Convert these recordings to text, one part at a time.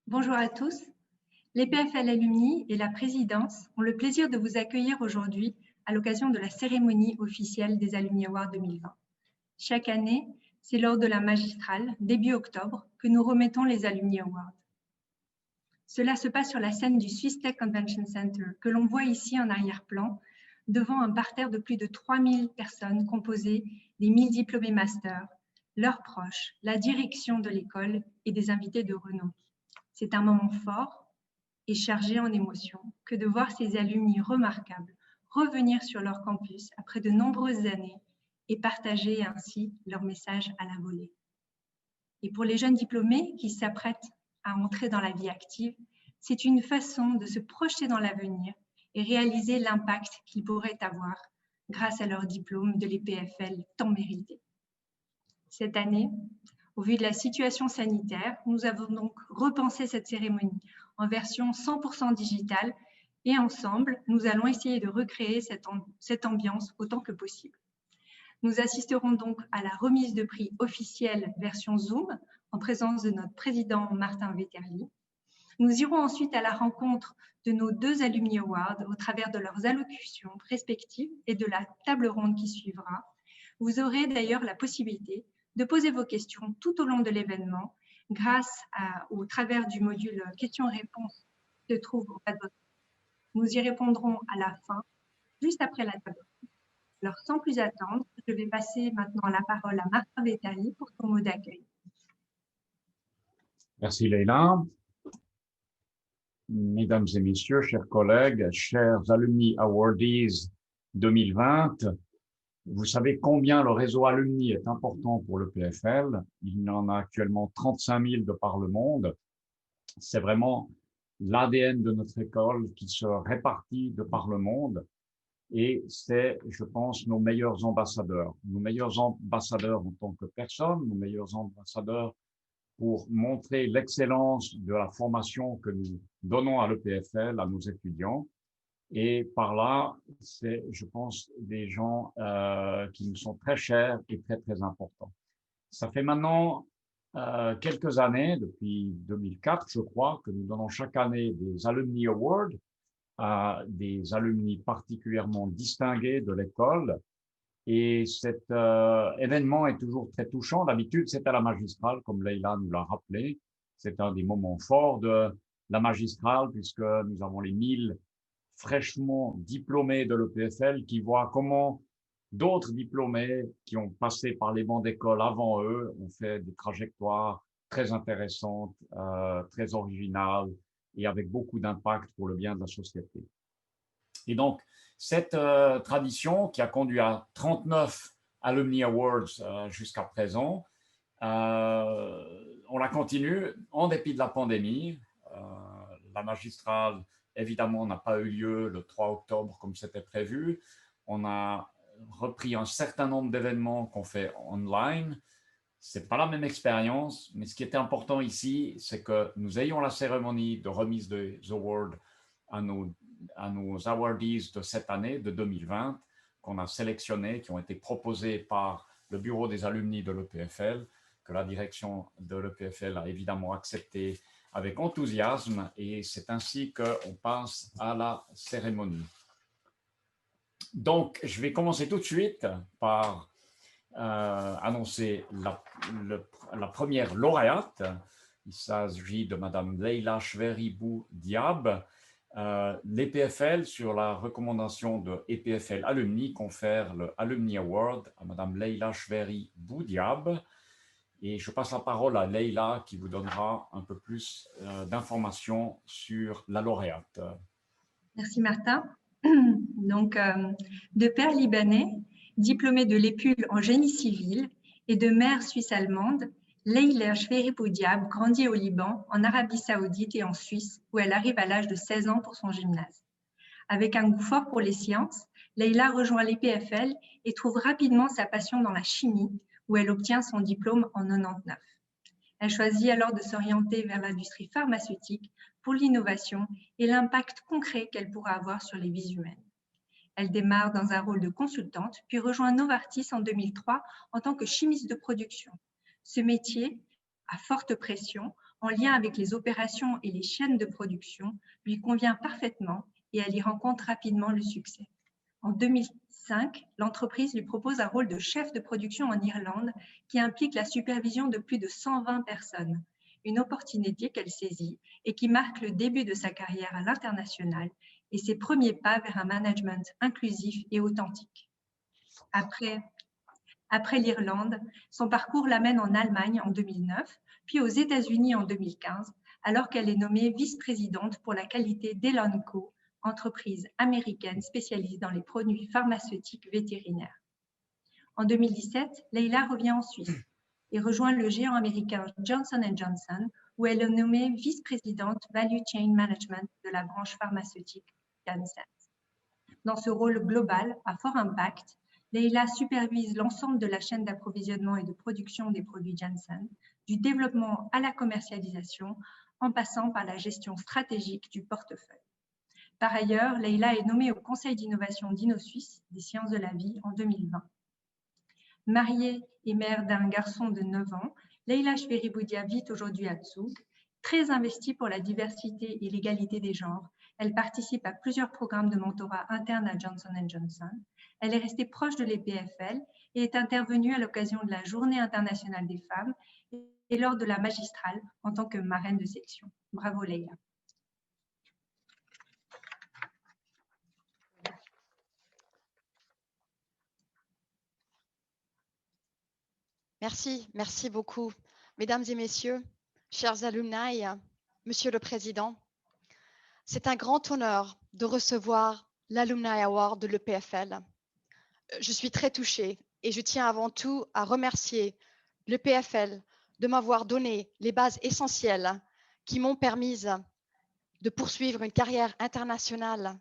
Bonjour à tous. L'EPFL Alumni et la présidence ont le plaisir de vous accueillir aujourd'hui à l'occasion de la cérémonie officielle des Alumni Awards 2020. Chaque année, c'est lors de la magistrale, début octobre, que nous remettons les Alumni Awards. Cela se passe sur la scène du Swiss Tech Convention Center, que l'on voit ici en arrière-plan, devant un parterre de plus de 3000 personnes composées des 1000 diplômés masters, leurs proches, la direction de l'école et des invités de renom. C'est un moment fort et chargé en émotions que de voir ces alumni remarquables revenir sur leur campus après de nombreuses années et partager ainsi leur message à la volée. Et pour les jeunes diplômés qui s'apprêtent à entrer dans la vie active, c'est une façon de se projeter dans l'avenir et réaliser l'impact qu'ils pourraient avoir grâce à leur diplôme de l'EPFL tant mérité. Cette année, au vu de la situation sanitaire, nous avons donc repensé cette cérémonie en version 100% digitale et ensemble, nous allons essayer de recréer cette ambiance autant que possible. Nous assisterons donc à la remise de prix officielle version Zoom en présence de notre président Martin Vetterli. Nous irons ensuite à la rencontre de nos deux Alumni Awards au travers de leurs allocutions respectives et de la table ronde qui suivra. Vous aurez d'ailleurs la possibilité de poser vos questions tout au long de l'événement grâce au travers du module questions-réponses qui se trouve au bas de votre écran. Nous y répondrons à la fin, juste après la table ronde. Alors, sans plus attendre, je vais passer maintenant la parole à Martin Vetterli pour son mot d'accueil. Merci Leïla. Mesdames et messieurs, chers collègues, chers Alumni Awardees 2020, vous savez combien le réseau Alumni est important pour le PFL. Il y en a actuellement 35 000 de par le monde. C'est vraiment l'ADN de notre école qui se répartit de par le monde. Et c'est, je pense, nos meilleurs ambassadeurs. Nos meilleurs ambassadeurs en tant que personnes, nos meilleurs ambassadeurs pour montrer l'excellence de la formation que nous donnons à l'EPFL, à nos étudiants. Et par là, c'est, je pense, des gens qui nous sont très chers et très, très importants. Ça fait maintenant quelques années, depuis 2004, je crois, que nous donnons chaque année des Alumni Awards à des alumni particulièrement distingués de l'école. Et cet événement est toujours très touchant. D'habitude, c'est à la magistrale, comme Leïla nous l'a rappelé. C'est un des moments forts de la magistrale, puisque nous avons les 1000 fraîchement diplômés de l'EPFL qui voient comment d'autres diplômés qui ont passé par les bancs d'école avant eux ont fait des trajectoires très intéressantes, très originales et avec beaucoup d'impact pour le bien de la société. Et donc, cette tradition qui a conduit à 39 Alumni Awards jusqu'à présent, on la continue en dépit de la pandémie. La magistrale, évidemment, n'a pas eu lieu le 3 octobre comme c'était prévu. On a repris un certain nombre d'événements qu'on fait online. Ce n'est pas la même expérience, mais ce qui était important ici, c'est que nous ayons la cérémonie de remise des awards à nos awardees de cette année, de 2020, qu'on a sélectionnés, qui ont été proposés par le bureau des alumni de l'EPFL, que la direction de l'EPFL a évidemment accepté avec enthousiasme, et c'est ainsi qu'on passe à la cérémonie. Donc, je vais commencer tout de suite par annoncer la première lauréate. Il s'agit de Madame Leïla Chvéri-Bou Diab. L'EPFL, sur la recommandation de EPFL Alumni, confère le Alumni Award à Madame Leïla Chvéri-Bou Diab. Et je passe la parole à Leïla qui vous donnera un peu plus d'informations sur la lauréate. Merci Martin. Donc, de père libanais, diplômée de l'EPUL en génie civil et de mère suisse-allemande, Leïla Chvéri-Bou Diab grandit au Liban, en Arabie Saoudite et en Suisse, où elle arrive à l'âge de 16 ans pour son gymnase. Avec un goût fort pour les sciences, Leïla rejoint l'EPFL et trouve rapidement sa passion dans la chimie, où elle obtient son diplôme en 99. Elle choisit alors de s'orienter vers l'industrie pharmaceutique pour l'innovation et l'impact concret qu'elle pourra avoir sur les vies humaines. Elle démarre dans un rôle de consultante, puis rejoint Novartis en 2003 en tant que chimiste de production. Ce métier, à forte pression, en lien avec les opérations et les chaînes de production, lui convient parfaitement et elle y rencontre rapidement le succès. En 2005, l'entreprise lui propose un rôle de chef de production en Irlande qui implique la supervision de plus de 120 personnes, une opportunité qu'elle saisit et qui marque le début de sa carrière à l'international et ses premiers pas vers un management inclusif et authentique. Après l'Irlande, son parcours l'amène en Allemagne en 2009, puis aux États-Unis en 2015, alors qu'elle est nommée vice-présidente pour la qualité d'Elanco, entreprise américaine spécialisée dans les produits pharmaceutiques vétérinaires. En 2017, Leila revient en Suisse et rejoint le géant américain Johnson & Johnson, où elle est nommée vice-présidente Value Chain Management de la branche pharmaceutique Janssen. Dans ce rôle global à fort impact, Leila supervise l'ensemble de la chaîne d'approvisionnement et de production des produits Janssen, du développement à la commercialisation, en passant par la gestion stratégique du portefeuille. Par ailleurs, Leila est nommée au Conseil d'innovation d'InnoSuisse des sciences de la vie en 2020. Mariée et mère d'un garçon de 9 ans, Leila Chveriboudia vit aujourd'hui à Zug. Très investie pour la diversité et l'égalité des genres, elle participe à plusieurs programmes de mentorat interne à Johnson & Johnson. Elle est restée proche de l'EPFL et est intervenue à l'occasion de la Journée internationale des femmes et lors de la magistrale en tant que marraine de section. Bravo Leila. Merci beaucoup. Mesdames et messieurs, chers alumni, Monsieur le Président, c'est un grand honneur de recevoir l'Alumni Award de l'EPFL. Je suis très touchée et je tiens avant tout à remercier l'EPFL de m'avoir donné les bases essentielles qui m'ont permis de poursuivre une carrière internationale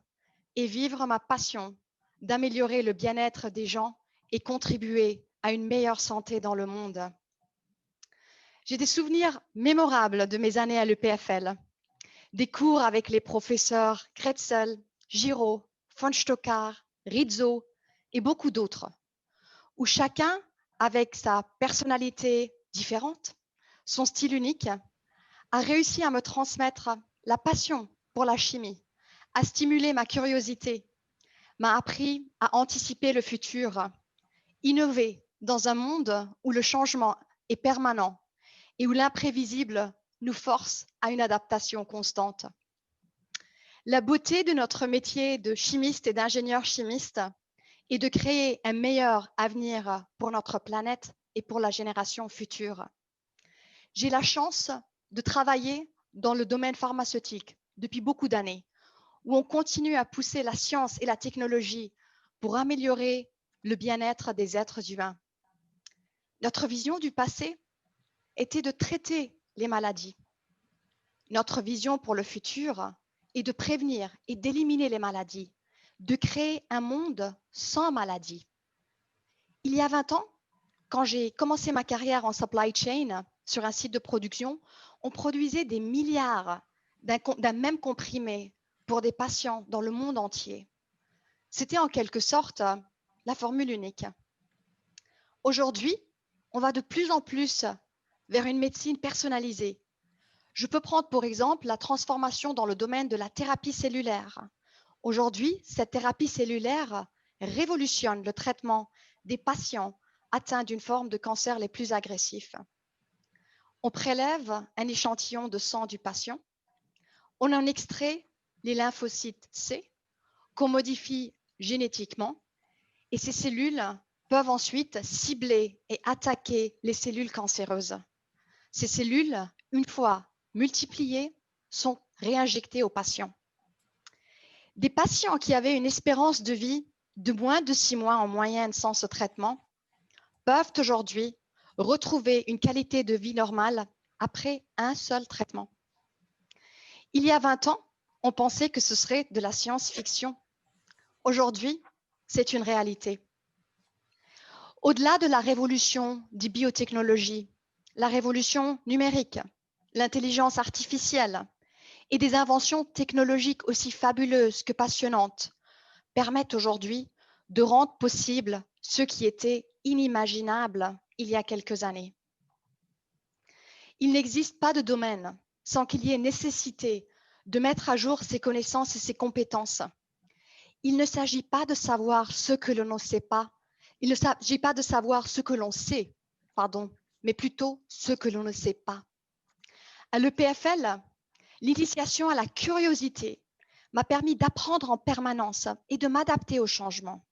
et vivre ma passion d'améliorer le bien-être des gens et contribuer à une meilleure santé dans le monde. J'ai des souvenirs mémorables de mes années à l'EPFL, des cours avec les professeurs Kretzel, Giraud, von Stockar, Rizzo et beaucoup d'autres, où chacun, avec sa personnalité différente, son style unique, a réussi à me transmettre la passion pour la chimie, à stimuler ma curiosité, m'a appris à anticiper le futur, innover dans un monde où le changement est permanent et où l'imprévisible nous force à une adaptation constante. La beauté de notre métier de chimiste et d'ingénieur chimiste est de créer un meilleur avenir pour notre planète et pour la génération future. J'ai la chance de travailler dans le domaine pharmaceutique depuis beaucoup d'années, où on continue à pousser la science et la technologie pour améliorer le bien-être des êtres humains. Notre vision du passé était de traiter les maladies. Notre vision pour le futur est de prévenir et d'éliminer les maladies, de créer un monde sans maladies. Il y a 20 ans, quand j'ai commencé ma carrière en supply chain sur un site de production, on produisait des milliards d'un même comprimé pour des patients dans le monde entier. C'était en quelque sorte la formule unique. Aujourd'hui, on va de plus en plus vers une médecine personnalisée. Je peux prendre pour exemple la transformation dans le domaine de la thérapie cellulaire. Aujourd'hui, cette thérapie cellulaire révolutionne le traitement des patients atteints d'une forme de cancer les plus agressifs. On prélève un échantillon de sang du patient, on en extrait les lymphocytes C, qu'on modifie génétiquement, et ces cellules peuvent ensuite cibler et attaquer les cellules cancéreuses. Ces cellules, une fois multipliées, sont réinjectées aux patients. Des patients qui avaient une espérance de vie de moins de 6 mois en moyenne sans ce traitement peuvent aujourd'hui retrouver une qualité de vie normale après un seul traitement. Il y a 20 ans, on pensait que ce serait de la science-fiction. Aujourd'hui, c'est une réalité. Au-delà de la révolution des biotechnologies, la révolution numérique, l'intelligence artificielle et des inventions technologiques aussi fabuleuses que passionnantes permettent aujourd'hui de rendre possible ce qui était inimaginable il y a quelques années. Il n'existe pas de domaine sans qu'il y ait nécessité de mettre à jour ses connaissances et ses compétences. Il ne s'agit pas de savoir ce que l'on ne sait pas. Il ne s'agit pas de savoir ce que l'on sait, pardon, mais plutôt ce que l'on ne sait pas. À l'EPFL, l'initiation à la curiosité m'a permis d'apprendre en permanence et de m'adapter au changement.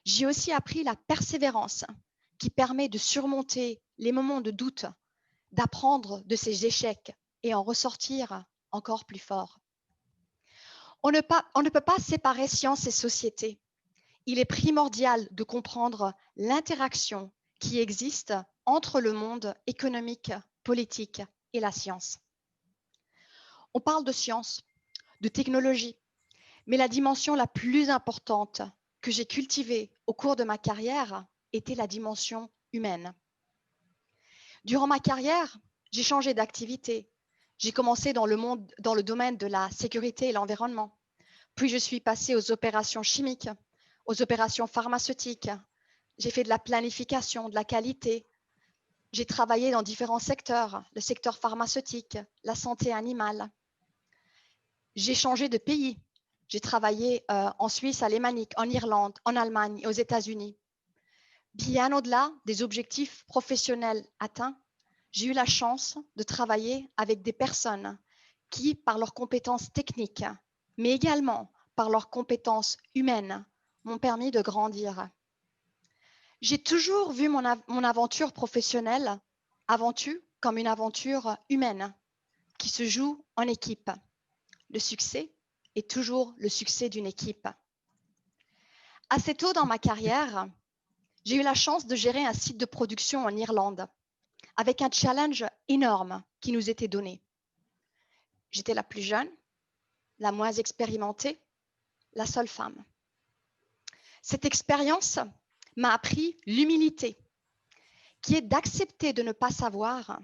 J'ai aussi appris la persévérance qui permet de surmonter les moments de doute, d'apprendre de ses échecs et en ressortir encore plus fort. On ne peut pas séparer science et société. Il est primordial de comprendre l'interaction qui existe entre le monde économique, politique et la science. On parle de science, de technologie, mais la dimension la plus importante que j'ai cultivée au cours de ma carrière était la dimension humaine. Durant ma carrière, j'ai changé d'activité. J'ai commencé dans le domaine de la sécurité et l'environnement. Puis je suis passée aux opérations chimiques, aux opérations pharmaceutiques. J'ai fait de la planification, de la qualité. J'ai travaillé dans différents secteurs, le secteur pharmaceutique, la santé animale. J'ai changé de pays. J'ai travaillé en Suisse alémanique, en Irlande, en Allemagne et aux États-Unis. Bien au-delà des objectifs professionnels atteints, j'ai eu la chance de travailler avec des personnes qui, par leurs compétences techniques, mais également par leurs compétences humaines, m'ont permis de grandir. J'ai toujours vu mon aventure professionnelle avant tout comme une aventure humaine qui se joue en équipe. Le succès est toujours le succès d'une équipe. Assez tôt dans ma carrière, j'ai eu la chance de gérer un site de production en Irlande avec un challenge énorme qui nous était donné. J'étais la plus jeune, la moins expérimentée, la seule femme. Cette expérience m'a appris l'humilité, qui est d'accepter de ne pas savoir,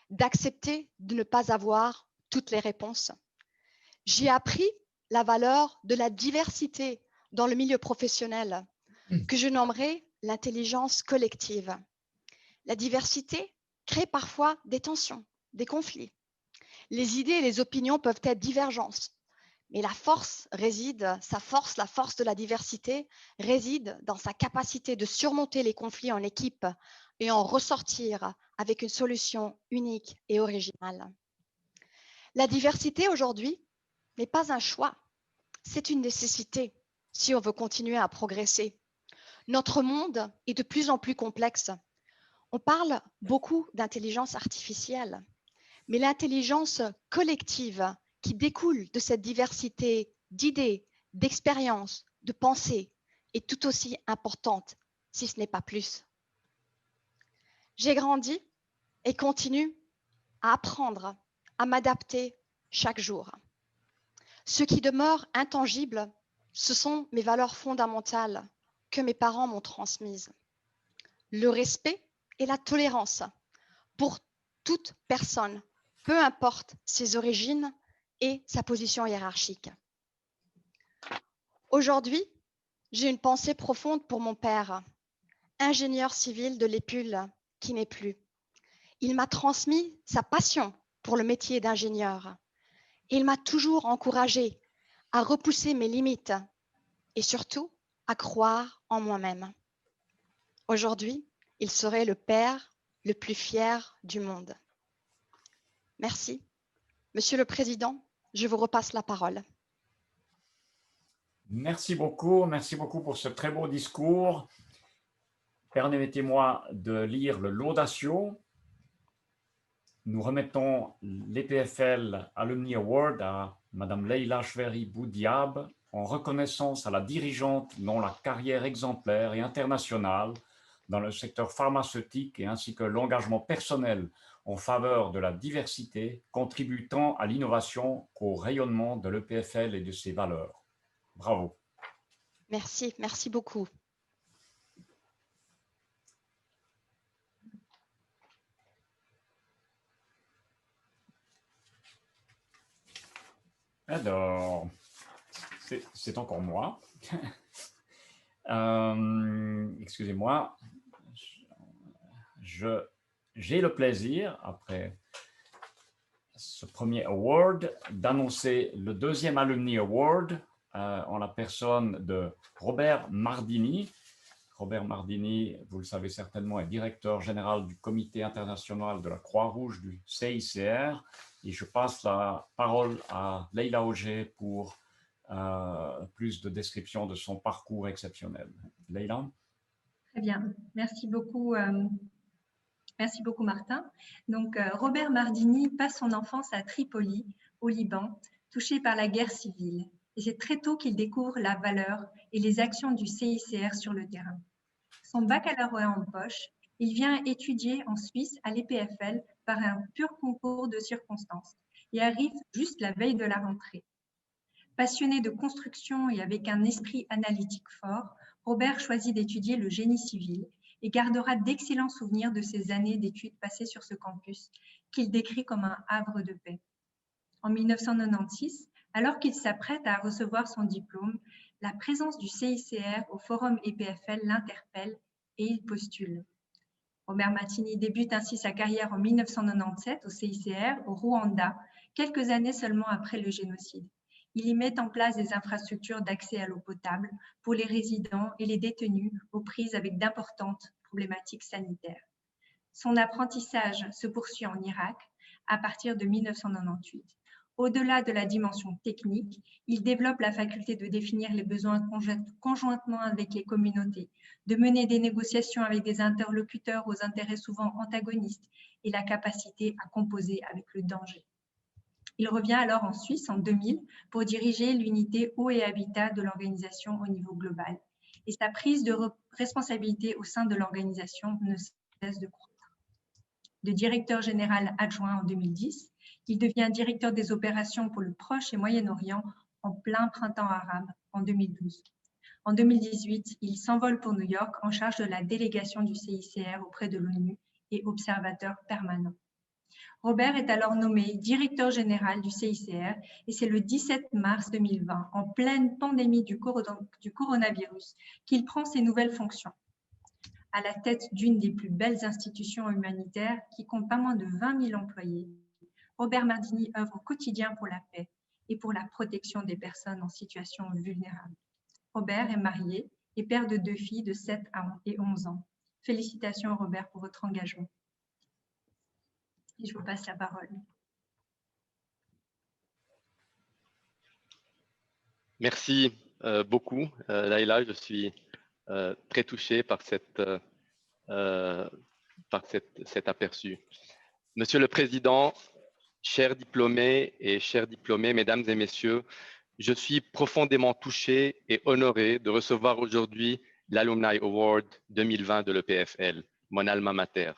d'accepter de ne pas avoir toutes les réponses. J'ai appris la valeur de la diversité dans le milieu professionnel, que je nommerai l'intelligence collective. La diversité crée parfois des tensions, des conflits. Les idées et les opinions peuvent être divergentes, mais la force de la diversité réside dans sa capacité de surmonter les conflits en équipe et en ressortir avec une solution unique et originale. La diversité aujourd'hui n'est pas un choix, c'est une nécessité si on veut continuer à progresser. Notre monde est de plus en plus complexe. On parle beaucoup d'intelligence artificielle, mais l'intelligence collective qui découle de cette diversité d'idées, d'expériences, de pensées est tout aussi importante, si ce n'est pas plus. J'ai grandi et continue à apprendre, à m'adapter chaque jour. Ce qui demeure intangible, ce sont mes valeurs fondamentales que mes parents m'ont transmises. Le respect et la tolérance pour toute personne, peu importe ses origines et sa position hiérarchique. Aujourd'hui, j'ai une pensée profonde pour mon père, ingénieur civil de l'Épule, qui n'est plus. Il m'a transmis sa passion pour le métier d'ingénieur. Il m'a toujours encouragée à repousser mes limites et surtout à croire en moi-même. Aujourd'hui, il serait le père le plus fier du monde. Merci. Monsieur le Président, je vous repasse la parole. Merci beaucoup pour ce très beau discours. Permettez-moi de lire le Laudatio. Nous remettons l'EPFL Alumni Award à Madame Leila Choueiri Boudiab en reconnaissance à la dirigeante dont la carrière exemplaire et internationale dans le secteur pharmaceutique et ainsi que l'engagement personnel en faveur de la diversité contribue tant à l'innovation qu'au rayonnement de l'EPFL et de ses valeurs. Bravo. Merci, merci beaucoup. Alors, c'est encore moi. Excusez-moi. J'ai le plaisir, après ce premier award, d'annoncer le deuxième Alumni Award en la personne de Robert Mardini. Robert Mardini, vous le savez certainement, est directeur général du Comité international de la Croix-Rouge du CICR. Et je passe la parole à Leila Auger pour plus de description de son parcours exceptionnel. Leila. Très bien, merci beaucoup Martin. Donc, Robert Mardini passe son enfance à Tripoli, au Liban, touché par la guerre civile. Et c'est très tôt qu'il découvre la valeur et les actions du CICR sur le terrain. Son baccalauréat en poche, il vient étudier en Suisse à l'EPFL par un pur concours de circonstances et arrive juste la veille de la rentrée. Passionné de construction et avec un esprit analytique fort, Robert choisit d'étudier le génie civil et gardera d'excellents souvenirs de ses années d'études passées sur ce campus, qu'il décrit comme un havre de paix. En 1996, alors qu'il s'apprête à recevoir son diplôme, la présence du CICR au forum EPFL l'interpelle et il postule. Robert Mardini débute ainsi sa carrière en 1997 au CICR, au Rwanda, quelques années seulement après le génocide. Il y met en place des infrastructures d'accès à l'eau potable pour les résidents et les détenus aux prises avec d'importantes problématiques sanitaires. Son apprentissage se poursuit en Irak à partir de 1998. Au-delà de la dimension technique, il développe la faculté de définir les besoins conjointement avec les communautés, de mener des négociations avec des interlocuteurs aux intérêts souvent antagonistes et la capacité à composer avec le danger. Il revient alors en Suisse en 2000 pour diriger l'unité eau et habitat de l'organisation au niveau global. Et sa prise de responsabilité au sein de l'organisation ne cesse de croître. De directeur général adjoint en 2010, il devient directeur des opérations pour le Proche et Moyen-Orient en plein printemps arabe en 2012. En 2018, il s'envole pour New York en charge de la délégation du CICR auprès de l'ONU et observateur permanent. Robert est alors nommé directeur général du CICR et c'est le 17 mars 2020, en pleine pandémie du coronavirus, qu'il prend ses nouvelles fonctions. À la tête d'une des plus belles institutions humanitaires qui compte pas moins de 20 000 employés, Robert Mardini œuvre au quotidien pour la paix et pour la protection des personnes en situation vulnérable. Robert est marié et père de 2 filles de 7 et 11 ans. Félicitations Robert pour votre engagement. Et je vous passe la parole. Merci beaucoup, Laïla. Je suis très touché par cet aperçu. Monsieur le Président, chers diplômés et chères diplômés, mesdames et messieurs, je suis profondément touché et honoré de recevoir aujourd'hui l'Alumni Award 2020 de l'EPFL, mon alma mater.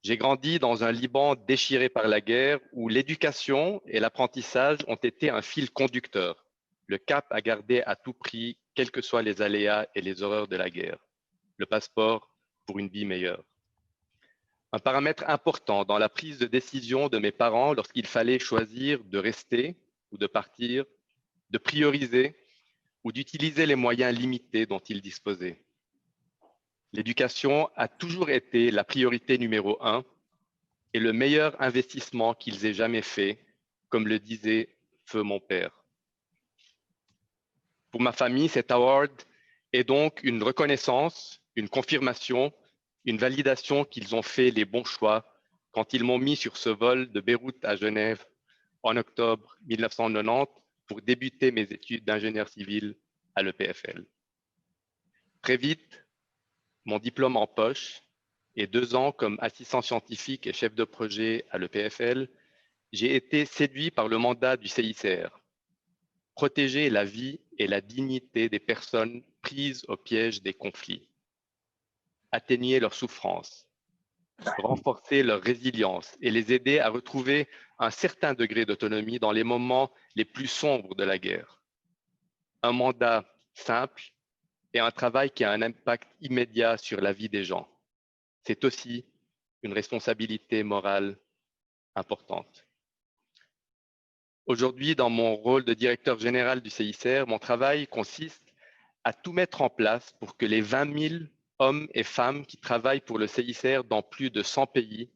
J'ai grandi dans un Liban déchiré par la guerre où l'éducation et l'apprentissage ont été un fil conducteur, le cap à garder à tout prix, quels que soient les aléas et les horreurs de la guerre, le passeport pour une vie meilleure. Un paramètre important dans la prise de décision de mes parents lorsqu'il fallait choisir de rester ou de partir, de prioriser ou d'utiliser les moyens limités dont ils disposaient. L'éducation a toujours été la priorité numéro 1 et le meilleur investissement qu'ils aient jamais fait, comme le disait feu mon père. Pour ma famille, cet award est donc une reconnaissance, une confirmation, une validation qu'ils ont fait les bons choix quand ils m'ont mis sur ce vol de Beyrouth à Genève en octobre 1990 pour débuter mes études d'ingénieur civil à l'EPFL. Très vite, mon diplôme en poche et 2 ans comme assistant scientifique et chef de projet à l'EPFL, j'ai été séduit par le mandat du CICR. Protéger la vie et la dignité des personnes prises au piège des conflits. Atténuer leur souffrance, renforcer leur résilience et les aider à retrouver un certain degré d'autonomie dans les moments les plus sombres de la guerre. Un mandat simple et un travail qui a un impact immédiat sur la vie des gens. C'est aussi une responsabilité morale importante. Aujourd'hui, dans mon rôle de directeur général du CICR, mon travail consiste à tout mettre en place pour que les 20 000 hommes et femmes qui travaillent pour le CICR dans plus de 100 pays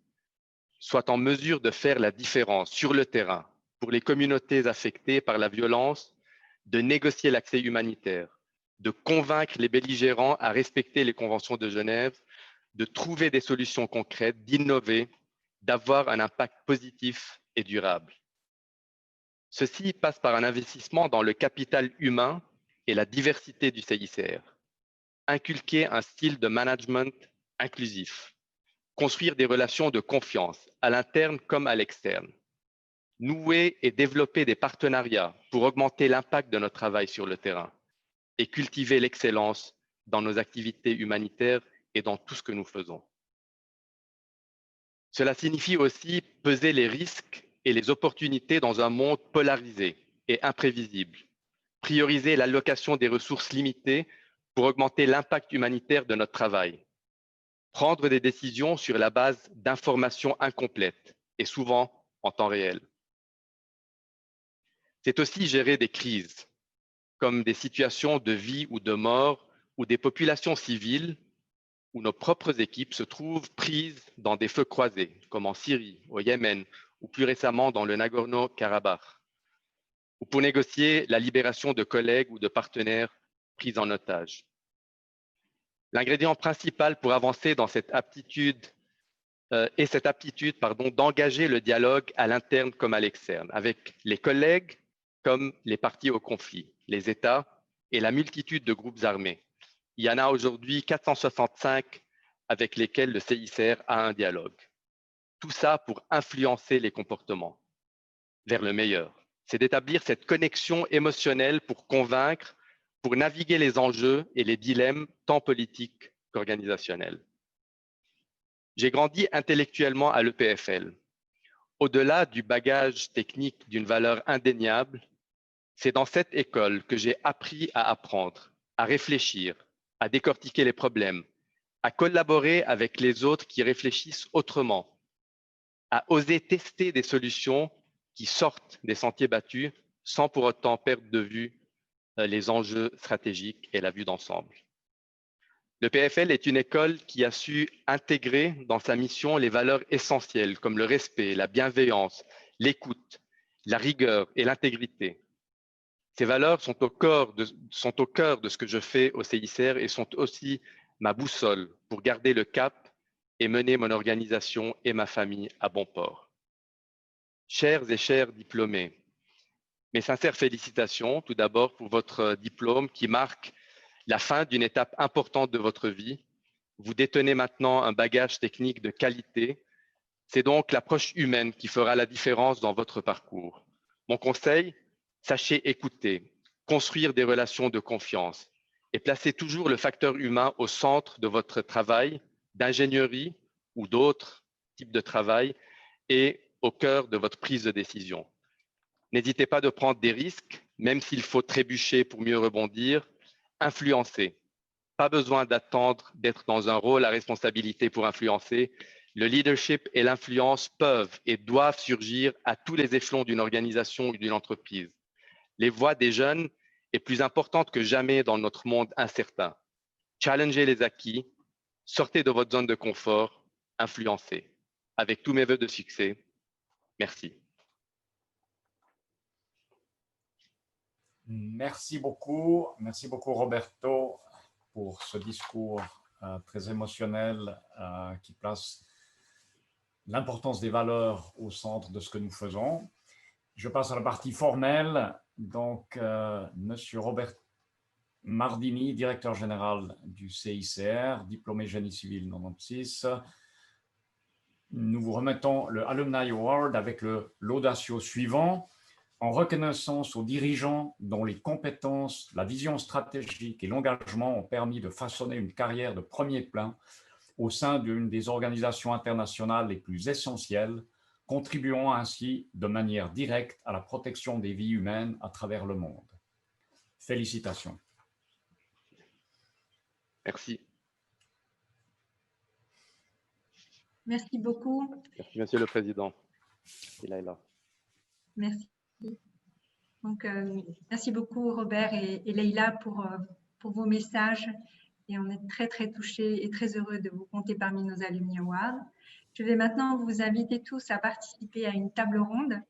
soient en mesure de faire la différence sur le terrain pour les communautés affectées par la violence, de négocier l'accès humanitaire, de convaincre les belligérants à respecter les conventions de Genève, de trouver des solutions concrètes, d'innover, d'avoir un impact positif et durable. Ceci passe par un investissement dans le capital humain et la diversité du CICR. Inculquer un style de management inclusif. Construire des relations de confiance à l'interne comme à l'externe. Nouer et développer des partenariats pour augmenter l'impact de notre travail sur le terrain et cultiver l'excellence dans nos activités humanitaires et dans tout ce que nous faisons. Cela signifie aussi peser les risques et les opportunités dans un monde polarisé et imprévisible, prioriser l'allocation des ressources limitées pour augmenter l'impact humanitaire de notre travail, prendre des décisions sur la base d'informations incomplètes et souvent en temps réel. C'est aussi gérer des crises, comme des situations de vie ou de mort, ou des populations civiles où nos propres équipes se trouvent prises dans des feux croisés, comme en Syrie, au Yémen, ou plus récemment dans le Nagorno-Karabakh, ou pour négocier la libération de collègues ou de partenaires pris en otage. L'ingrédient principal pour avancer dans cette aptitude d'engager le dialogue à l'interne comme à l'externe, avec les collègues comme les parties au conflit, les États et la multitude de groupes armés. Il y en a aujourd'hui 465 avec lesquels le CICR a un dialogue. Tout ça pour influencer les comportements vers le meilleur. C'est d'établir cette connexion émotionnelle pour convaincre, pour naviguer les enjeux et les dilemmes tant politiques qu'organisationnels. J'ai grandi intellectuellement à l'EPFL. Au-delà du bagage technique d'une valeur indéniable, c'est dans cette école que j'ai appris à apprendre, à réfléchir, à décortiquer les problèmes, à collaborer avec les autres qui réfléchissent autrement, à oser tester des solutions qui sortent des sentiers battus sans pour autant perdre de vue les enjeux stratégiques et la vue d'ensemble. Le PFL est une école qui a su intégrer dans sa mission les valeurs essentielles comme le respect, la bienveillance, l'écoute, la rigueur et l'intégrité. Ces valeurs sont au cœur de ce que je fais au CICR et sont aussi ma boussole pour garder le cap et mener mon organisation et ma famille à bon port. Chers et chers diplômés, mes sincères félicitations tout d'abord pour votre diplôme qui marque la fin d'une étape importante de votre vie. Vous détenez maintenant un bagage technique de qualité. C'est donc l'approche humaine qui fera la différence dans votre parcours. Mon conseil, sachez écouter, construire des relations de confiance et placez toujours le facteur humain au centre de votre travail d'ingénierie ou d'autres types de travail et au cœur de votre prise de décision. N'hésitez pas de prendre des risques, même s'il faut trébucher pour mieux rebondir. Influencer. Pas besoin d'attendre d'être dans un rôle à responsabilité pour influencer. Le leadership et l'influence peuvent et doivent surgir à tous les échelons d'une organisation ou d'une entreprise. Les voix des jeunes est plus importante que jamais dans notre monde incertain. Challengez les acquis, sortez de votre zone de confort, influencez. Avec tous mes vœux de succès, merci. Merci beaucoup Roberto pour ce discours très émotionnel qui place l'importance des valeurs au centre de ce que nous faisons. Je passe à la partie formelle. Donc, Monsieur Robert Mardini, directeur général du CICR, diplômé génie civil 96. Nous vous remettons le Alumni Award avec le laudatio suivant. En reconnaissance aux dirigeants dont les compétences, la vision stratégique et l'engagement ont permis de façonner une carrière de premier plan au sein d'une des organisations internationales les plus essentielles, contribuant ainsi de manière directe à la protection des vies humaines à travers le monde. Félicitations. Merci. Merci beaucoup. Merci, Monsieur le Président. Il est là. Merci. Donc, merci beaucoup Robert et Leïla pour vos messages et on est très touchés et très heureux de vous compter parmi nos Alumni Awards. Je vais maintenant vous inviter tous à participer à une table ronde.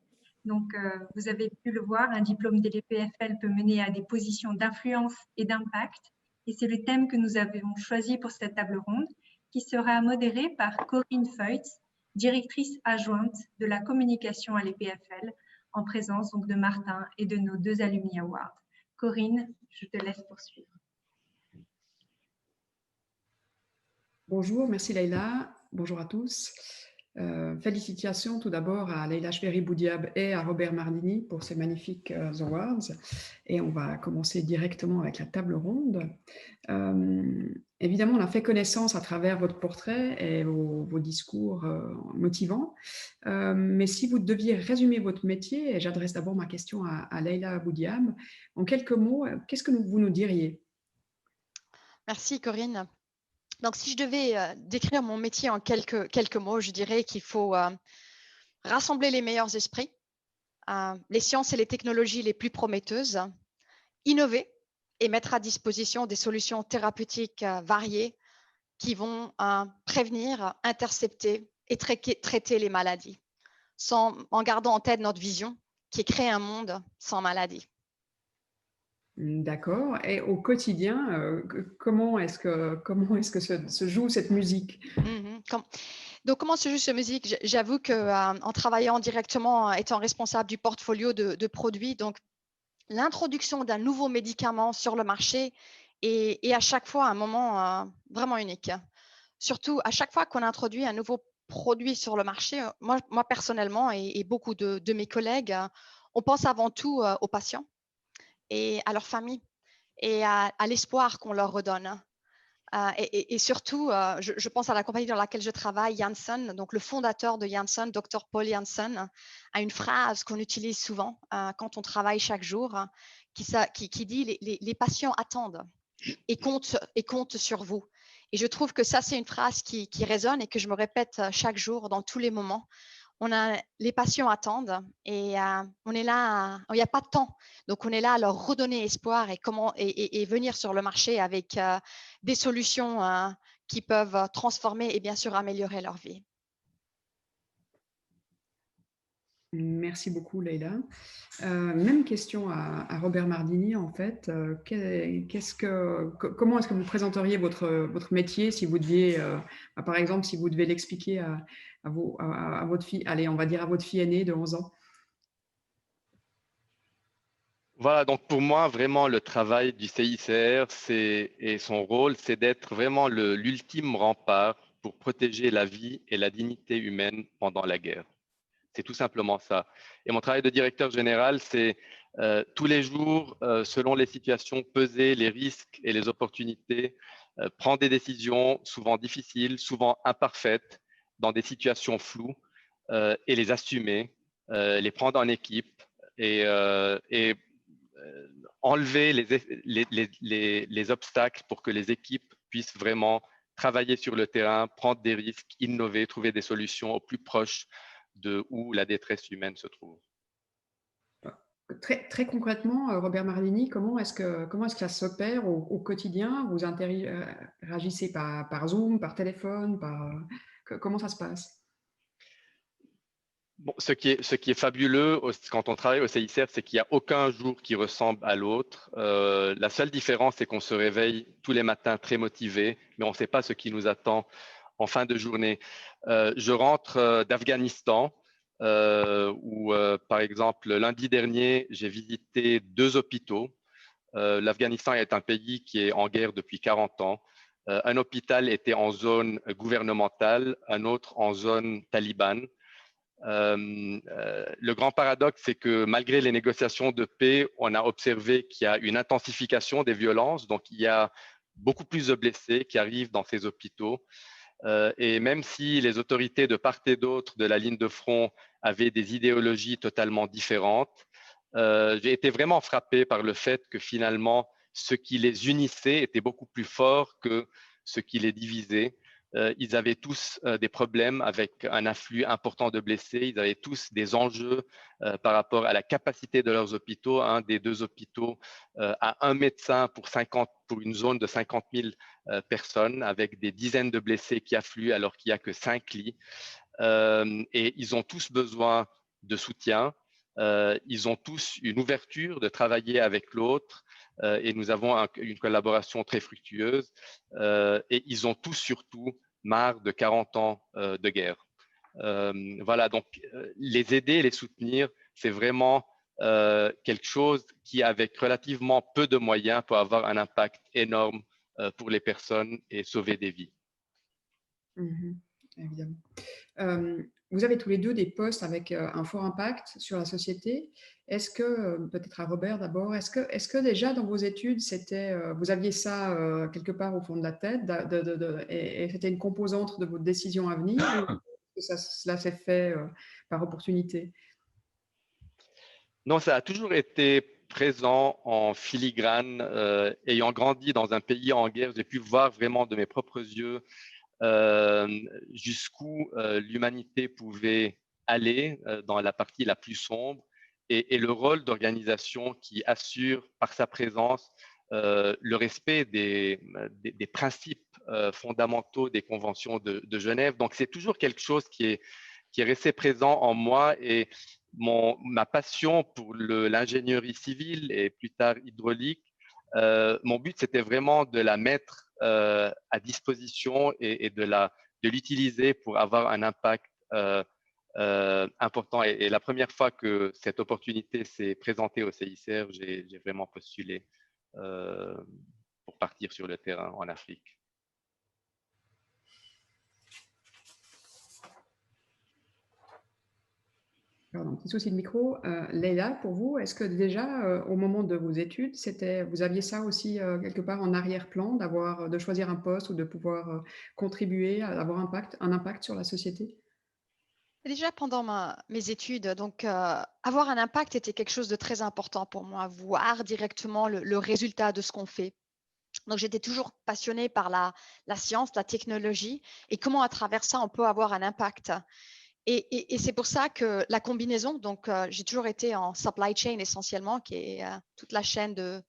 Donc, vous avez pu le voir, un diplôme DLPFL peut mener à des positions d'influence et d'impact. Et c'est le thème que nous avons choisi pour cette table ronde, qui sera modérée par Corinne Feutz, directrice adjointe de la communication à l'EPFL, en présence donc de Martin et de nos 2 Alumni Awards. Corinne, je te laisse poursuivre. Bonjour, merci Leïla. Bonjour à tous. Félicitations tout d'abord à Leïla Cheberi-Boudiab et à Robert Mardini pour ces magnifiques awards. Et on va commencer directement avec la table ronde. Évidemment, on a fait connaissance à travers votre portrait et vos discours motivants. Mais si vous deviez résumer votre métier, et j'adresse d'abord ma question à Leïla Boudiab, en quelques mots, qu'est-ce que vous nous diriez? Merci Corinne. Donc, si je devais décrire mon métier en quelques mots, je dirais qu'il faut rassembler les meilleurs esprits, les sciences et les technologies les plus prometteuses, innover et mettre à disposition des solutions thérapeutiques variées qui vont prévenir, intercepter et traiter les maladies, en gardant en tête notre vision qui est créer un monde sans maladie. D'accord. Et au quotidien, comment est-ce que se joue cette musique? Donc, comment se joue cette musique? J'avoue qu'en travaillant directement, étant responsable du portfolio de produits, donc l'introduction d'un nouveau médicament sur le marché est à chaque fois un moment vraiment unique. Surtout, à chaque fois qu'on introduit un nouveau produit sur le marché, moi personnellement et beaucoup de mes collègues, on pense avant tout aux patients et à leur famille et à l'espoir qu'on leur redonne. Et surtout, je pense à la compagnie dans laquelle je travaille, Janssen, donc le fondateur de Janssen, Dr. Paul Janssen, a une phrase qu'on utilise souvent quand on travaille chaque jour, qui dit les patients attendent et comptent sur vous. Et je trouve que ça, c'est une phrase qui résonne et que je me répète chaque jour dans tous les moments. Les patients attendent et on est là, il n'y a pas de temps. Donc, on est là à leur redonner espoir et venir sur le marché avec des solutions qui peuvent transformer et bien sûr améliorer leur vie. Merci beaucoup, Leïla. Même question à Robert Mardini, en fait. Comment est-ce que vous présenteriez votre métier si vous deviez, par exemple, si vous devez l'expliquer à votre fille, allez, on va dire à votre fille aînée de 11 ans? Voilà, donc pour moi, vraiment, le travail du CICR et son rôle, c'est d'être vraiment l'ultime rempart pour protéger la vie et la dignité humaine pendant la guerre. C'est tout simplement ça. Et mon travail de directeur général, c'est tous les jours, selon les situations, peser les risques et les opportunités, prendre des décisions souvent difficiles, souvent imparfaites, dans des situations floues, et les assumer, les prendre en équipe et enlever les obstacles pour que les équipes puissent vraiment travailler sur le terrain, prendre des risques, innover, trouver des solutions au plus proche de où la détresse humaine se trouve. Très concrètement, Robert Mardini, comment est-ce que ça s'opère au quotidien? Vous interagissez par Zoom, par téléphone, comment ça se passe? Bon, ce qui est fabuleux quand on travaille au CICR, c'est qu'il n'y a aucun jour qui ressemble à l'autre. La seule différence, c'est qu'on se réveille tous les matins très motivé, mais on ne sait pas ce qui nous attend en fin de journée. Je rentre d'Afghanistan, où, par exemple, lundi dernier, j'ai visité 2 hôpitaux. L'Afghanistan est un pays qui est en guerre depuis 40 ans. Un hôpital était en zone gouvernementale, un autre en zone talibane. Le grand paradoxe, c'est que malgré les négociations de paix, on a observé qu'il y a une intensification des violences. Donc, il y a beaucoup plus de blessés qui arrivent dans ces hôpitaux. Et même si les autorités de part et d'autre de la ligne de front avaient des idéologies totalement différentes, j'ai été vraiment frappé par le fait que finalement, ce qui les unissait était beaucoup plus fort que ce qui les divisait. ils avaient tous des problèmes avec un afflux important de blessés. Ils avaient tous des enjeux par rapport à la capacité de leurs hôpitaux. Un des deux hôpitaux a un médecin pour une zone de 50 000 personnes, avec des dizaines de blessés qui affluent alors qu'il n'y a que 5 lits. Et ils ont tous besoin de soutien. Ils ont tous une ouverture de travailler avec l'autre et nous avons une collaboration très fructueuse. Et ils ont tous surtout marre de 40 ans de guerre. Voilà, donc les aider, les soutenir, c'est vraiment quelque chose qui, avec relativement peu de moyens, peut avoir un impact énorme pour les personnes et sauver des vies. Évidemment. Vous avez tous les deux des postes avec un fort impact sur la société. Est-ce que, peut-être à Robert d'abord, est-ce que déjà dans vos études, vous aviez ça quelque part au fond de la tête et c'était une composante de votre décision à venir ou cela s'est fait par opportunité? Non, ça a toujours été présent en filigrane. Ayant grandi dans un pays en guerre, j'ai pu voir vraiment de mes propres yeux jusqu'où l'humanité pouvait aller dans la partie la plus sombre et le rôle d'organisation qui assure par sa présence le respect des principes fondamentaux des conventions de Genève. Donc, c'est toujours quelque chose qui est resté présent en moi et ma passion pour l'ingénierie civile et plus tard hydraulique. Mon but, c'était vraiment de la mettre à disposition et de l'utiliser pour avoir un impact important. Et la première fois que cette opportunité s'est présentée au CICR, j'ai vraiment postulé pour partir sur le terrain en Afrique. Pardon, petit souci de micro. Leïla, pour vous, est-ce que déjà, au moment de vos études, vous aviez ça aussi quelque part en arrière-plan, de choisir un poste ou de pouvoir contribuer, à avoir un impact sur la société? Déjà pendant mes études, donc avoir un impact était quelque chose de très important pour moi, voir directement le résultat de ce qu'on fait. Donc j'étais toujours passionnée par la science, la technologie et comment à travers ça on peut avoir un impact. Et c'est pour ça que la combinaison, donc j'ai toujours été en supply chain essentiellement, qui est toute la chaîne de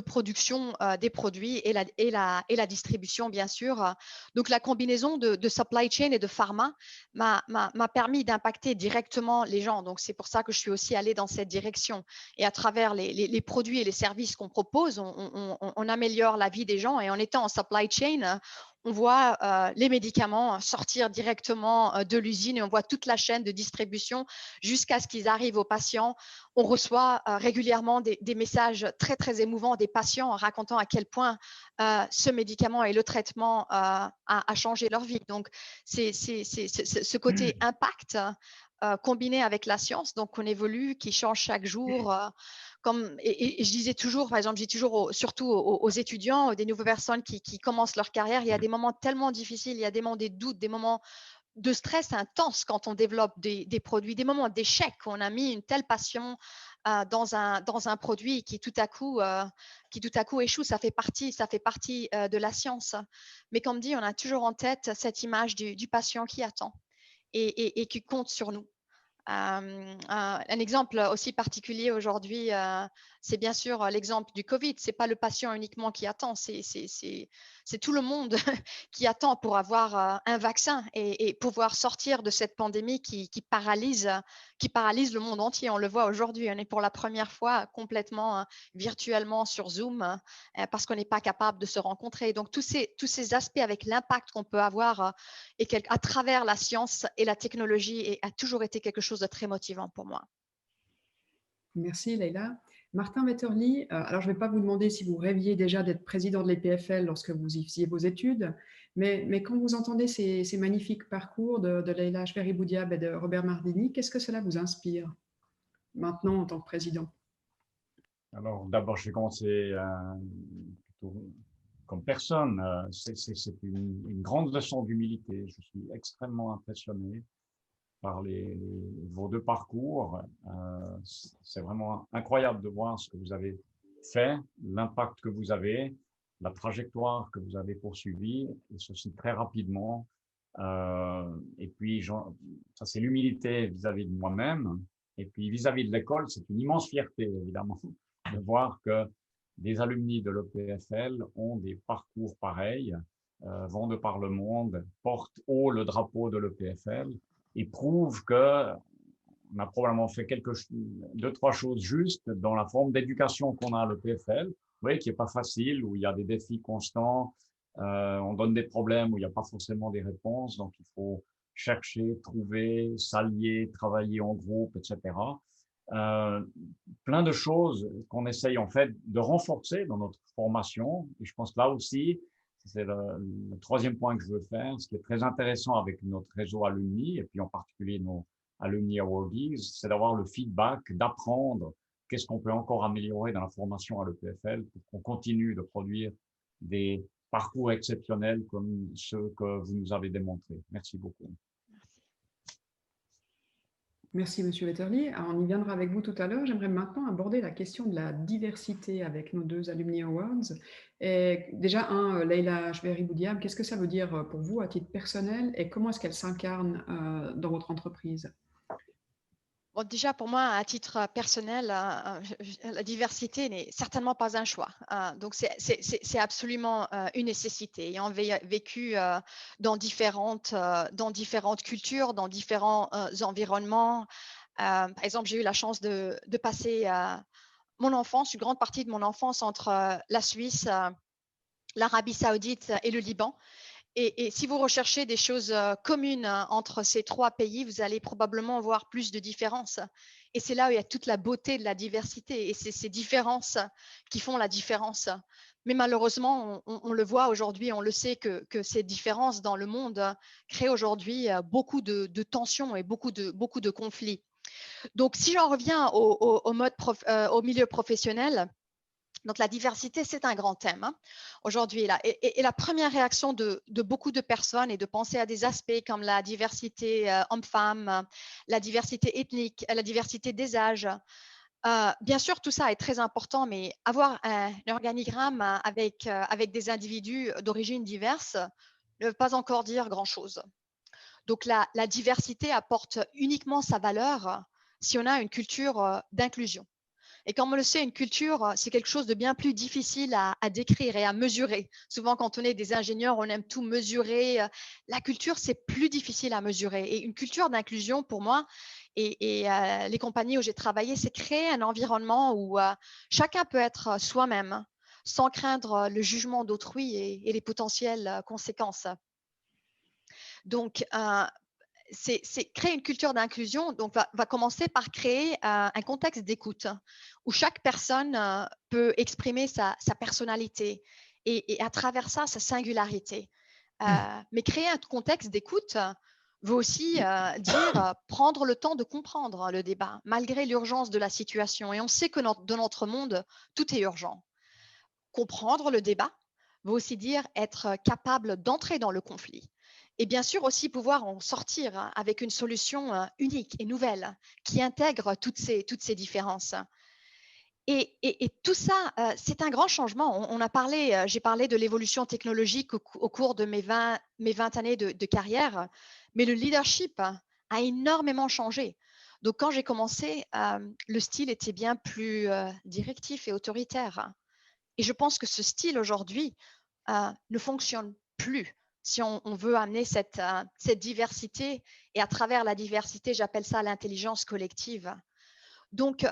production des produits et la distribution, bien sûr. Donc, la combinaison de supply chain et de pharma m'a permis d'impacter directement les gens. Donc, c'est pour ça que je suis aussi allée dans cette direction. Et à travers les produits et les services qu'on propose, on améliore la vie des gens. Et en étant en supply chain, on voit les médicaments sortir directement de l'usine et on voit toute la chaîne de distribution jusqu'à ce qu'ils arrivent aux patients. On reçoit régulièrement des messages très, très émouvants des patients racontant à quel point ce médicament et le traitement a changé leur vie. Donc, c'est ce côté impact combiné avec la science, donc on évolue, qui change chaque jour. Et je disais toujours, par exemple, je dis toujours surtout aux étudiants, des nouvelles personnes qui commencent leur carrière, il y a des moments tellement difficiles, il y a des moments des doutes, des moments de stress intense quand on développe des produits, des moments d'échec où on a mis une telle passion dans un produit qui tout à coup échoue. Ça fait partie de la science. Mais comme dit, on a toujours en tête cette image du patient qui attend et qui compte sur nous. Un exemple aussi particulier aujourd'hui, c'est bien sûr l'exemple du Covid. C'est pas le patient uniquement qui attend, c'est tout le monde qui attend pour avoir un vaccin et pouvoir sortir de cette pandémie qui paralyse le monde entier. On le voit aujourd'hui, on est pour la première fois complètement virtuellement sur Zoom parce qu'on n'est pas capable de se rencontrer. Donc tous ces aspects avec l'impact qu'on peut avoir à travers la science et la technologie a toujours été quelque chose de très motivant pour moi. Merci Leïla. Martin Wetterli, alors je ne vais pas vous demander si vous rêviez déjà d'être président de l'EPFL lorsque vous y faisiez vos études, mais quand vous entendez ces magnifiques parcours de Leïla Chvéri-Boudiab et de Robert Mardini, qu'est-ce que cela vous inspire maintenant en tant que président? Alors d'abord, je vais commencer plutôt comme personne. C'est une grande leçon d'humilité. Je suis extrêmement impressionné par vos deux parcours. C'est vraiment incroyable de voir ce que vous avez fait, l'impact que vous avez. la trajectoire que vous avez poursuivie, et ceci très rapidement. Et puis, ça c'est l'humilité vis-à-vis de moi-même. Et puis, vis-à-vis de l'école, c'est une immense fierté, évidemment, de voir que des alumni de l'EPFL ont des parcours pareils, vont de par le monde, portent haut le drapeau de l'EPFL et prouvent que on a probablement fait deux, trois choses justes dans la forme d'éducation qu'on a à l'EPFL, oui, qui est pas facile, où il y a des défis constants, on donne des problèmes où il n'y a pas forcément des réponses, donc il faut chercher, trouver, s'allier, travailler en groupe, etc. Plein de choses qu'on essaye en fait de renforcer dans notre formation. Et je pense que là aussi, c'est le troisième point que je veux faire, ce qui est très intéressant avec notre réseau alumni, et puis en particulier nos Alumni Awardees, c'est d'avoir le feedback, d'apprendre qu'est-ce qu'on peut encore améliorer dans la formation à l'EPFL pour qu'on continue de produire des parcours exceptionnels comme ceux que vous nous avez démontrés. Merci beaucoup. Merci, Monsieur Wetterli. On y viendra avec vous tout à l'heure. J'aimerais maintenant aborder la question de la diversité avec nos deux Alumni Awards. Et déjà, Leïla Cheberi-Boudiab, qu'est-ce que ça veut dire pour vous à titre personnel et comment est-ce qu'elle s'incarne dans votre entreprise? Bon, déjà, pour moi, à titre personnel, la diversité n'est certainement pas un choix. Donc, c'est absolument une nécessité. Ayant vécu dans différentes cultures, dans différents environnements, par exemple, j'ai eu la chance de passer mon enfance, une grande partie de mon enfance entre la Suisse, l'Arabie Saoudite et le Liban. Et si vous recherchez des choses communes entre ces trois pays, vous allez probablement voir plus de différences. Et c'est là où il y a toute la beauté de la diversité. Et c'est ces différences qui font la différence. Mais malheureusement, on le voit aujourd'hui, on le sait que ces différences dans le monde créent aujourd'hui beaucoup de tensions et beaucoup de conflits. Donc, si j'en reviens au milieu professionnel, donc, la diversité, c'est un grand thème aujourd'hui. Et la première réaction de beaucoup de personnes est de penser à des aspects comme la diversité homme-femme, la diversité ethnique, la diversité des âges. Bien sûr, tout ça est très important, mais avoir un organigramme avec des individus d'origine diverse ne veut pas encore dire grand-chose. Donc, la diversité apporte uniquement sa valeur si on a une culture d'inclusion. Et comme on le sait, une culture, c'est quelque chose de bien plus difficile à décrire et à mesurer. Souvent, quand on est des ingénieurs, on aime tout mesurer. La culture, c'est plus difficile à mesurer. Et une culture d'inclusion, pour moi, et les compagnies où j'ai travaillé, c'est créer un environnement où chacun peut être soi-même, sans craindre le jugement d'autrui et les potentielles conséquences. Donc, c'est créer une culture d'inclusion, donc va commencer par créer un contexte d'écoute où chaque personne peut exprimer sa personnalité et à travers ça, sa singularité. Mais créer un contexte d'écoute veut aussi dire prendre le temps de comprendre le débat, malgré l'urgence de la situation. Et on sait que dans notre monde, tout est urgent. Comprendre le débat veut aussi dire être capable d'entrer dans le conflit. Et bien sûr aussi pouvoir en sortir avec une solution unique et nouvelle qui intègre toutes ces différences. Et tout ça, c'est un grand changement. J'ai parlé de l'évolution technologique au cours de mes 20 années de carrière, mais le leadership a énormément changé. Donc quand j'ai commencé, le style était bien plus directif et autoritaire. Et je pense que ce style aujourd'hui ne fonctionne plus. Si on veut amener cette diversité, et à travers la diversité, j'appelle ça l'intelligence collective. Donc,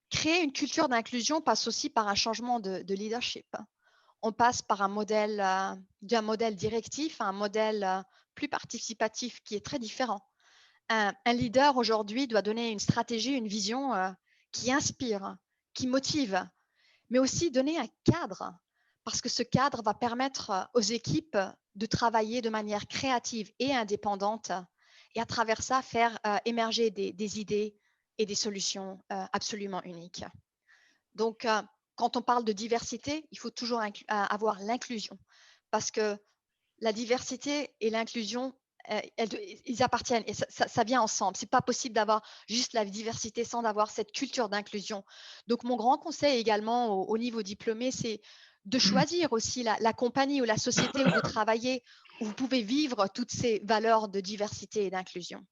créer une culture d'inclusion passe aussi par un changement de leadership. On passe par d'un modèle directif à un modèle plus participatif qui est très différent. Un leader aujourd'hui doit donner une stratégie, une vision qui inspire, qui motive, mais aussi donner un cadre, parce que ce cadre va permettre aux équipes de travailler de manière créative et indépendante et à travers ça faire émerger des idées et des solutions absolument uniques. Donc, quand on parle de diversité, il faut toujours avoir l'inclusion parce que la diversité et l'inclusion, ils appartiennent et ça vient ensemble. Ce n'est pas possible d'avoir juste la diversité sans avoir cette culture d'inclusion. Donc, mon grand conseil également au niveau diplômé, c'est de choisir aussi la compagnie ou la société où vous travaillez, où vous pouvez vivre toutes ces valeurs de diversité et d'inclusion.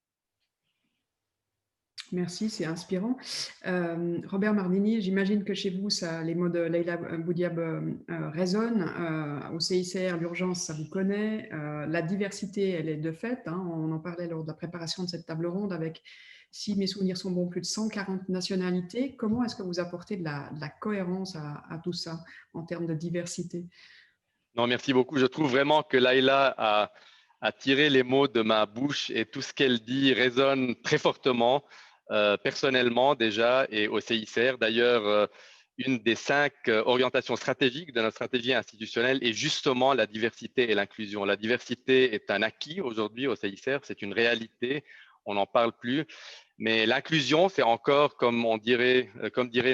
Merci, c'est inspirant. Robert Mardini, j'imagine que chez vous, les mots de Leïla Boudiab résonnent. Au CICR, l'urgence, ça vous connaît. La diversité, elle est de fait. Hein, on en parlait lors de la préparation de cette table ronde avec, si mes souvenirs sont bons, plus de 140 nationalités. Comment est-ce que vous apportez de la cohérence à tout ça en termes de diversité? Non, merci beaucoup. Je trouve vraiment que Laïla a tiré les mots de ma bouche et tout ce qu'elle dit résonne très fortement, personnellement déjà et au CICR. D'ailleurs, une des 5 orientations stratégiques de notre stratégie institutionnelle est justement la diversité et l'inclusion. La diversité est un acquis aujourd'hui au CICR, c'est une réalité, on n'en parle plus. Mais l'inclusion, c'est encore, comme diraient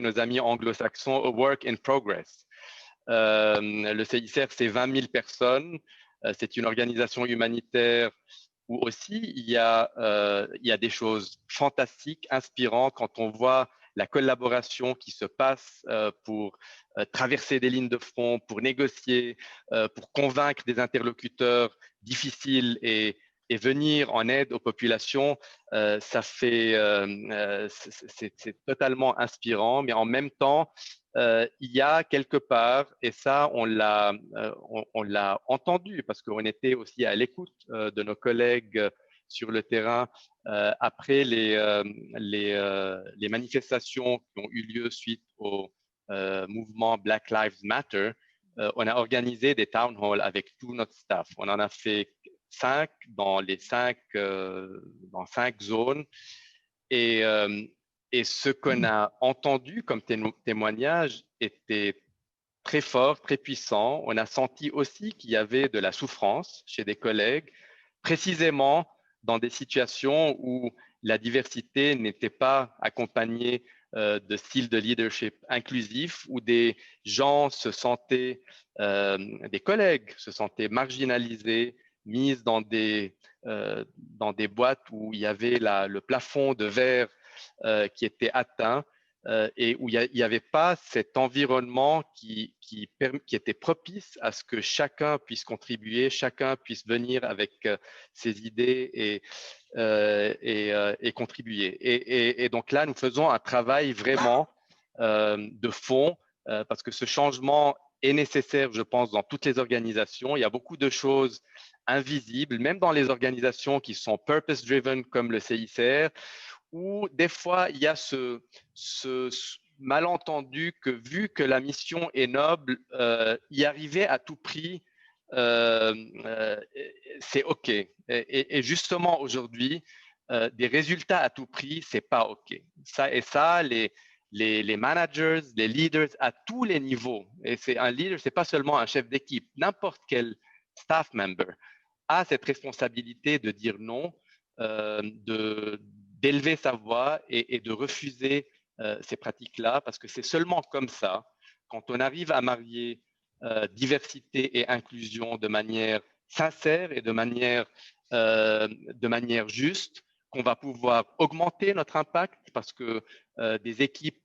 nos amis anglo-saxons, a work in progress. Le CICR, c'est 20 000 personnes. C'est une organisation humanitaire où aussi il y a des choses fantastiques, inspirantes quand on voit la collaboration qui se passe pour traverser des lignes de front, pour négocier, pour convaincre des interlocuteurs difficiles et venir en aide aux populations. C'est totalement inspirant, mais en même temps, il y a quelque part, et ça on l'a entendu parce qu'on était aussi à l'écoute de nos collègues sur le terrain après les manifestations qui ont eu lieu suite au mouvement Black Lives Matter. On a organisé des town halls avec tout notre staff. On en a fait 5 dans 5 zones. Et ce qu'on a entendu comme témoignage était très fort, très puissant. On a senti aussi qu'il y avait de la souffrance chez des collègues, précisément dans des situations où la diversité n'était pas accompagnée de styles de leadership inclusif, où des gens se sentaient, des collègues se sentaient marginalisés, mis dans des boîtes où il y avait le plafond de verre qui était atteint et où il n'y avait pas cet environnement qui était propice à ce que chacun puisse contribuer, chacun puisse venir avec ses idées et contribuer. Et donc là, nous faisons un travail vraiment de fond parce que ce changement est nécessaire, je pense, dans toutes les organisations. Il y a beaucoup de choses invisibles, même dans les organisations qui sont purpose-driven comme le CICR, où des fois, il y a ce malentendu que vu que la mission est noble, y arriver à tout prix, c'est OK. Et justement, aujourd'hui, des résultats à tout prix, c'est pas OK. Les managers, les leaders à tous les niveaux, et c'est un leader, c'est pas seulement un chef d'équipe, n'importe quel staff member a cette responsabilité de dire non, d'élever sa voix et de refuser ces pratiques-là, parce que c'est seulement comme ça, quand on arrive à marier diversité et inclusion de manière sincère et de manière juste, qu'on va pouvoir augmenter notre impact, parce que des équipes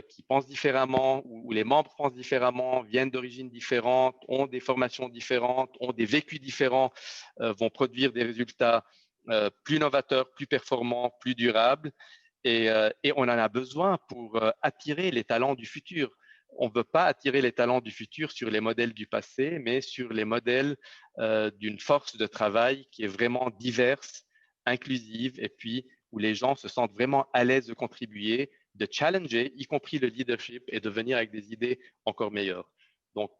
qui pensent différemment ou les membres pensent différemment, viennent d'origines différentes, ont des formations différentes, ont des vécus différents, vont produire des résultats plus novateurs, plus performants, plus durables. Et on en a besoin pour attirer les talents du futur. On ne veut pas attirer les talents du futur sur les modèles du passé, mais sur les modèles d'une force de travail qui est vraiment diverse, inclusive, et puis où les gens se sentent vraiment à l'aise de contribuer, de challenger, y compris le leadership, et de venir avec des idées encore meilleures. Donc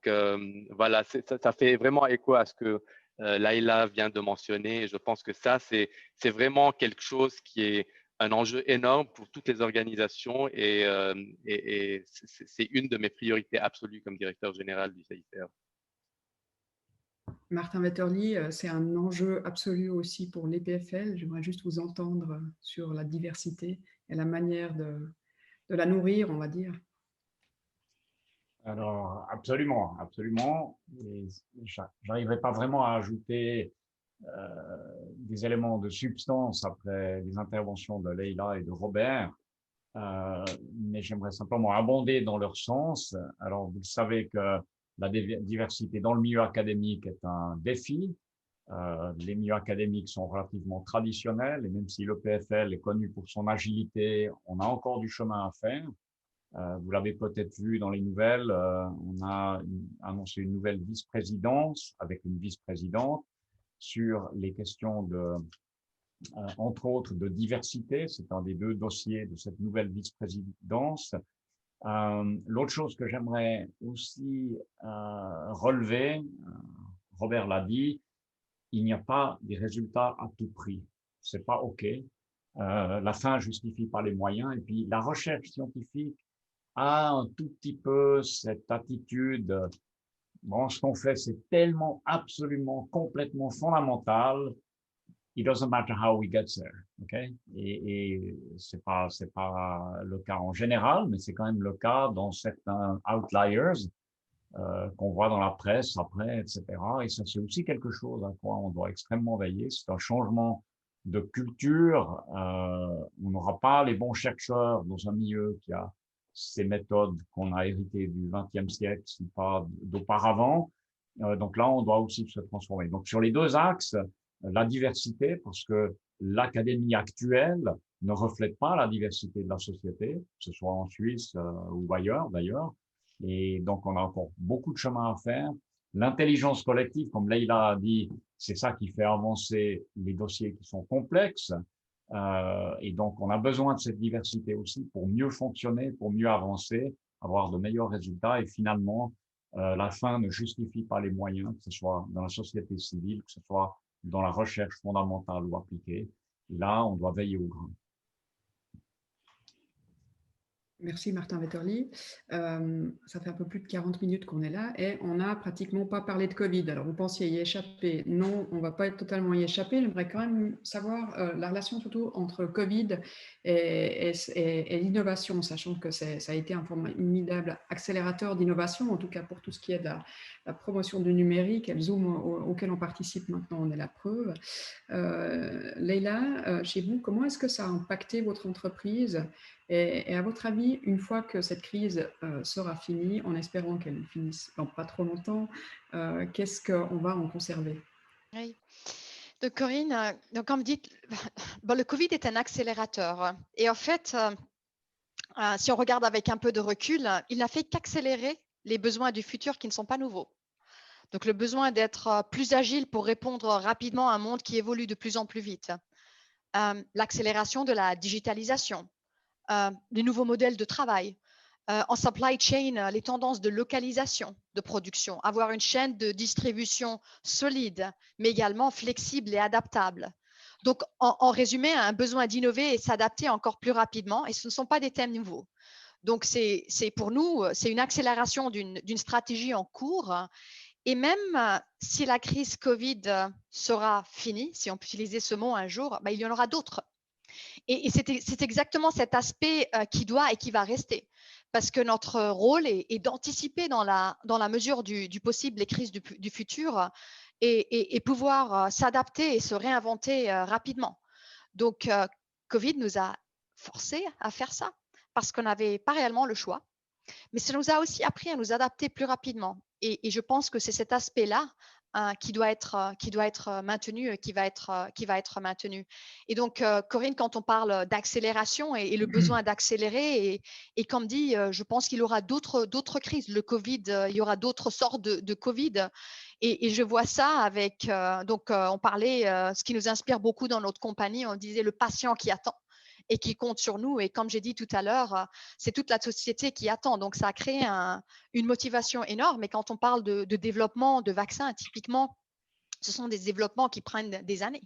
voilà, ça fait vraiment écho à ce que Laïla vient de mentionner. Je pense que ça, c'est vraiment quelque chose qui est un enjeu énorme pour toutes les organisations et c'est une de mes priorités absolues comme directeur général du CICR. Martin Wetterli, c'est un enjeu absolu aussi pour l'EPFL. J'aimerais juste vous entendre sur la diversité et la manière de la nourrir, on va dire. Alors, absolument, absolument. Je n'arriverai pas vraiment à ajouter des éléments de substance après les interventions de Leïla et de Robert, mais j'aimerais simplement abonder dans leur sens. Alors, vous savez que La diversité dans le milieu académique est un défi. Les milieux académiques sont relativement traditionnels et même si le PFL est connu pour son agilité, on a encore du chemin à faire. Vous l'avez peut-être vu dans les nouvelles, on a annoncé une nouvelle vice-présidence avec une vice-présidente sur les questions de, entre autres, de diversité. C'est un des 2 dossiers de cette nouvelle vice-présidence. L'autre chose que j'aimerais aussi relever, Robert l'a dit, il n'y a pas des résultats à tout prix. C'est pas OK. La fin justifie pas les moyens. Et puis, la recherche scientifique a un tout petit peu cette attitude. Bon, ce qu'on fait, c'est tellement absolument complètement fondamental. It doesn't matter how we get there, okay? Et c'est pas le cas en général, mais c'est quand même le cas dans certains outliers qu'on voit dans la presse après, etc. Et ça, c'est aussi quelque chose à quoi on doit extrêmement veiller. C'est un changement de culture. On n'aura pas les bons chercheurs dans un milieu qui a ces méthodes qu'on a héritées du XXe siècle, si pas d'auparavant. Donc là, on doit aussi se transformer. Donc sur les 2 axes, la diversité, parce que l'académie actuelle ne reflète pas la diversité de la société, que ce soit en Suisse ou ailleurs d'ailleurs. Et donc, on a encore beaucoup de chemin à faire. L'intelligence collective, comme Leïla a dit, c'est ça qui fait avancer les dossiers qui sont complexes. Et donc, on a besoin de cette diversité aussi pour mieux fonctionner, pour mieux avancer, avoir de meilleurs résultats. Et finalement, la fin ne justifie pas les moyens, que ce soit dans la société civile, que ce soit dans la recherche fondamentale ou appliquée. Et là, on doit veiller au grain. Merci Martin Vetterli. Ça fait un peu plus de 40 minutes qu'on est là et on n'a pratiquement pas parlé de Covid. Alors vous pensiez y échapper? Non, on ne va pas être totalement y échapper. J'aimerais quand même savoir la relation surtout entre Covid et l'innovation, sachant que ça a été un formidable accélérateur d'innovation, en tout cas pour tout ce qui est de la promotion du numérique et le Zoom auquel on participe maintenant, on est la preuve. Leïla, chez vous, comment est-ce que ça a impacté votre entreprise? Et à votre avis, une fois que cette crise sera finie, en espérant qu'elle finisse dans pas trop longtemps, qu'est-ce qu'on va en conserver? Oui. Donc Corinne, donc comme dites, bon, le Covid est un accélérateur. Et en fait, si on regarde avec un peu de recul, il n'a fait qu'accélérer les besoins du futur qui ne sont pas nouveaux. Donc le besoin d'être plus agile pour répondre rapidement à un monde qui évolue de plus en plus vite. L'accélération de la digitalisation. Les nouveaux modèles de travail, en supply chain, les tendances de localisation de production, avoir une chaîne de distribution solide, mais également flexible et adaptable. Donc, en résumé, un besoin d'innover et s'adapter encore plus rapidement, et ce ne sont pas des thèmes nouveaux. Donc, c'est pour nous, c'est une accélération d'une stratégie en cours. Et même si la crise Covid sera finie, si on peut utiliser ce mot un jour, il y en aura d'autres. Et c'est exactement cet aspect qui doit et qui va rester. Parce que notre rôle est d'anticiper dans la mesure du possible les crises du futur et pouvoir s'adapter et se réinventer rapidement. Donc, Covid nous a forcés à faire ça parce qu'on n'avait pas réellement le choix. Mais ça nous a aussi appris à nous adapter plus rapidement. Et je pense que c'est cet aspect-là qui doit être maintenu, qui va être maintenu. Et donc, Corinne, quand on parle d'accélération et le besoin d'accélérer, et comme dit, je pense qu'il y aura d'autres crises. Le Covid, il y aura d'autres sortes de Covid. Et je vois ça avec, on parlait, ce qui nous inspire beaucoup dans notre compagnie, on disait le patient qui attend et qui compte sur nous. Et comme j'ai dit tout à l'heure, c'est toute la société qui attend. Donc, ça a créé une motivation énorme. Et quand on parle de développement de vaccins, typiquement, ce sont des développements qui prennent des années,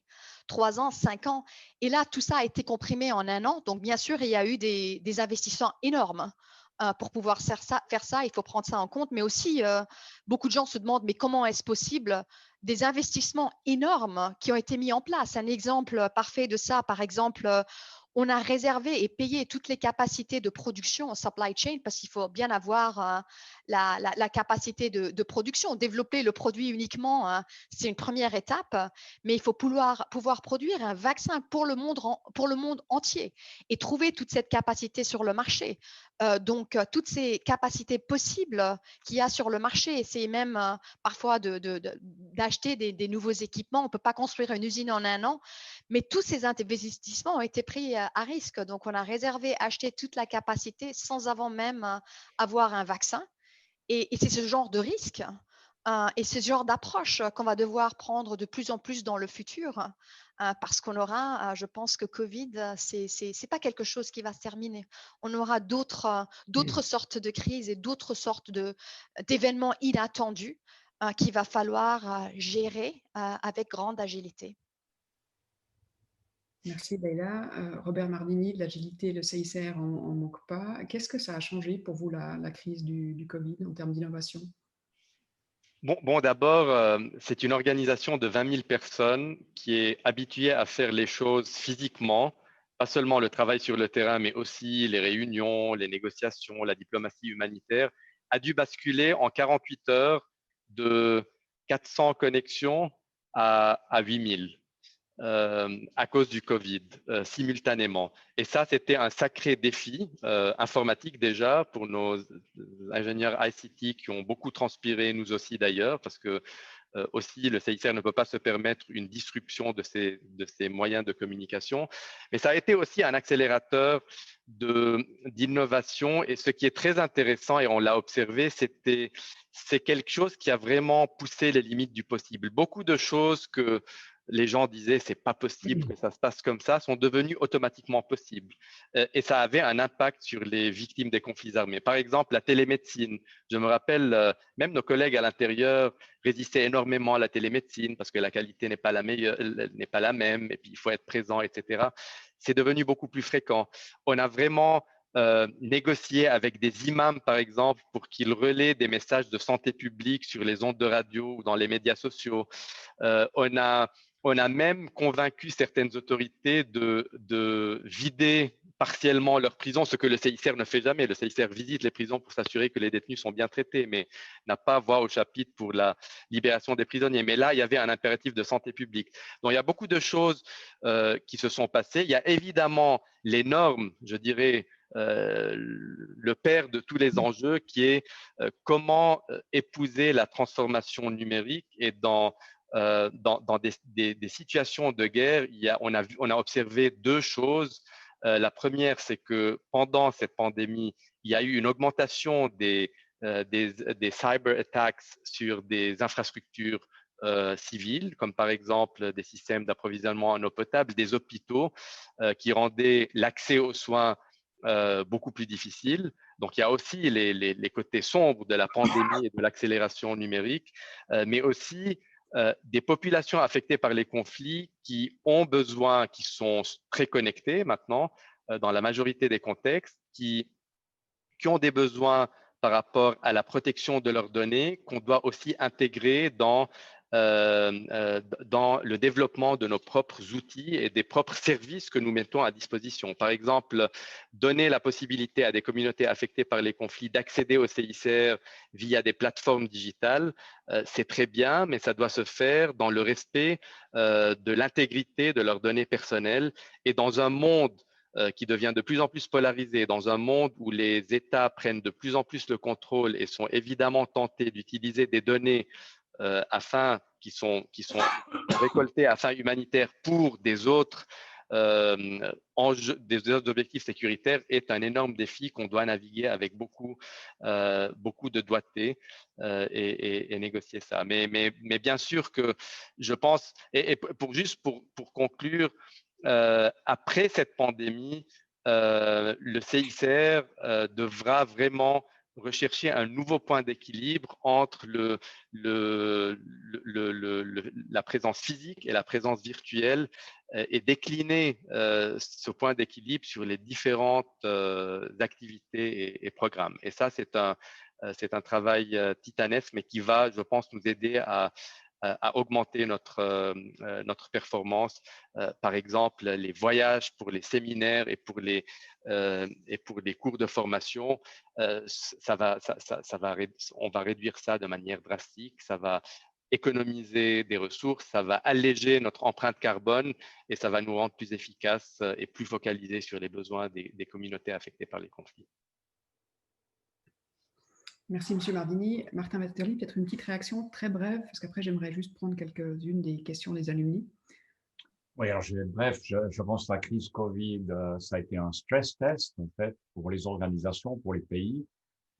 3 ans, 5 ans. Et là, tout ça a été comprimé en 1 an. Donc, bien sûr, il y a eu des investissements énormes pour pouvoir faire ça. Il faut prendre ça en compte. Mais aussi, beaucoup de gens se demandent, mais comment est-ce possible? Des investissements énormes qui ont été mis en place. Un exemple parfait de ça, par exemple, on a réservé et payé toutes les capacités de production en supply chain parce qu'il faut bien avoir la capacité de production. Développer le produit uniquement, c'est une première étape, mais il faut pouvoir produire un vaccin pour le monde entier et trouver toute cette capacité sur le marché. Donc, toutes ces capacités possibles qu'il y a sur le marché, essayer même parfois d'acheter des nouveaux équipements. On ne peut pas construire une usine en un an, mais tous ces investissements ont été pris à risque. Donc, on a réservé, acheté toute la capacité sans avant même avoir un vaccin. Et c'est ce genre de risque et ce genre d'approche qu'on va devoir prendre de plus en plus dans le futur parce qu'on aura, je pense que Covid, c'est pas quelque chose qui va se terminer. On aura d'autres sortes de crises et d'autres sortes d'événements inattendus qu'il va falloir gérer avec grande agilité. Merci Leïla. Robert Mardini, de l'agilité et le CICR en manque pas. Qu'est-ce que ça a changé pour vous la crise du Covid en termes d'innovation? Bon, d'abord, c'est une organisation de 20 000 personnes qui est habituée à faire les choses physiquement, pas seulement le travail sur le terrain, mais aussi les réunions, les négociations, la diplomatie humanitaire, a dû basculer en 48 heures de 400 connexions à 8 000. À cause du Covid simultanément. Et ça, c'était un sacré défi informatique déjà pour nos ingénieurs ICT qui ont beaucoup transpiré, nous aussi d'ailleurs, parce que aussi le CICR ne peut pas se permettre une disruption de ces moyens de communication. Mais ça a été aussi un accélérateur d'innovation. Et ce qui est très intéressant, et on l'a observé, c'est quelque chose qui a vraiment poussé les limites du possible. Beaucoup de choses que les gens disaient c'est pas possible que ça se passe comme ça, sont devenues automatiquement possibles. Et ça avait un impact sur les victimes des conflits armés. Par exemple, la télémédecine. Je me rappelle, même nos collègues à l'intérieur résistaient énormément à la télémédecine parce que la qualité n'est pas la meilleure, n'est pas la même, et puis il faut être présent, etc. C'est devenu beaucoup plus fréquent. On a vraiment négocié avec des imams, par exemple, pour qu'ils relaient des messages de santé publique sur les ondes de radio ou dans les médias sociaux. On a même convaincu certaines autorités de vider partiellement leurs prisons, ce que le CICR ne fait jamais. Le CICR visite les prisons pour s'assurer que les détenus sont bien traités, mais n'a pas voix au chapitre pour la libération des prisonniers. Mais là, il y avait un impératif de santé publique. Donc, il y a beaucoup de choses qui se sont passées. Il y a évidemment les normes, je dirais, le père de tous les enjeux qui est comment épouser la transformation numérique et dans des situations de guerre, on a observé deux choses. La première, c'est que pendant cette pandémie, il y a eu une augmentation des cyber attacks sur des infrastructures civiles, comme par exemple des systèmes d'approvisionnement en eau potable, des hôpitaux qui rendaient l'accès aux soins beaucoup plus difficile. Donc, il y a aussi les côtés sombres de la pandémie et de l'accélération numérique, mais aussi des populations affectées par les conflits qui ont besoin, qui sont très connectées maintenant, dans la majorité des contextes, qui ont des besoins par rapport à la protection de leurs données, qu'on doit aussi intégrer dans le développement de nos propres outils et des propres services que nous mettons à disposition. Par exemple, donner la possibilité à des communautés affectées par les conflits d'accéder au CICR via des plateformes digitales, c'est très bien, mais ça doit se faire dans le respect de l'intégrité de leurs données personnelles et dans un monde qui devient de plus en plus polarisé, dans un monde où les États prennent de plus en plus le contrôle et sont évidemment tentés d'utiliser des données qui sont récoltées à fin humanitaire pour des autres des autres objectifs sécuritaires, est un énorme défi qu'on doit naviguer avec beaucoup de doigté et négocier ça. Mais bien sûr que je pense, et pour conclure, après cette pandémie, le CICR devra vraiment rechercher un nouveau point d'équilibre entre la présence physique et la présence virtuelle et décliner ce point d'équilibre sur les différentes activités et programmes. Et ça, c'est un travail titanesque, mais qui va, je pense, nous aider à à augmenter notre performance. Par exemple, les voyages pour les séminaires et pour les cours de formation, on va réduire ça de manière drastique. Ça va économiser des ressources, ça va alléger notre empreinte carbone et ça va nous rendre plus efficaces et plus focalisés sur les besoins des communautés affectées par les conflits. Merci, M. Mardini. Martin Vetterli, peut-être une petite réaction très brève, parce qu'après, j'aimerais juste prendre quelques-unes des questions des alumni. Oui, alors je vais être bref. Je pense que la crise Covid, ça a été un stress test, en fait, pour les organisations, pour les pays.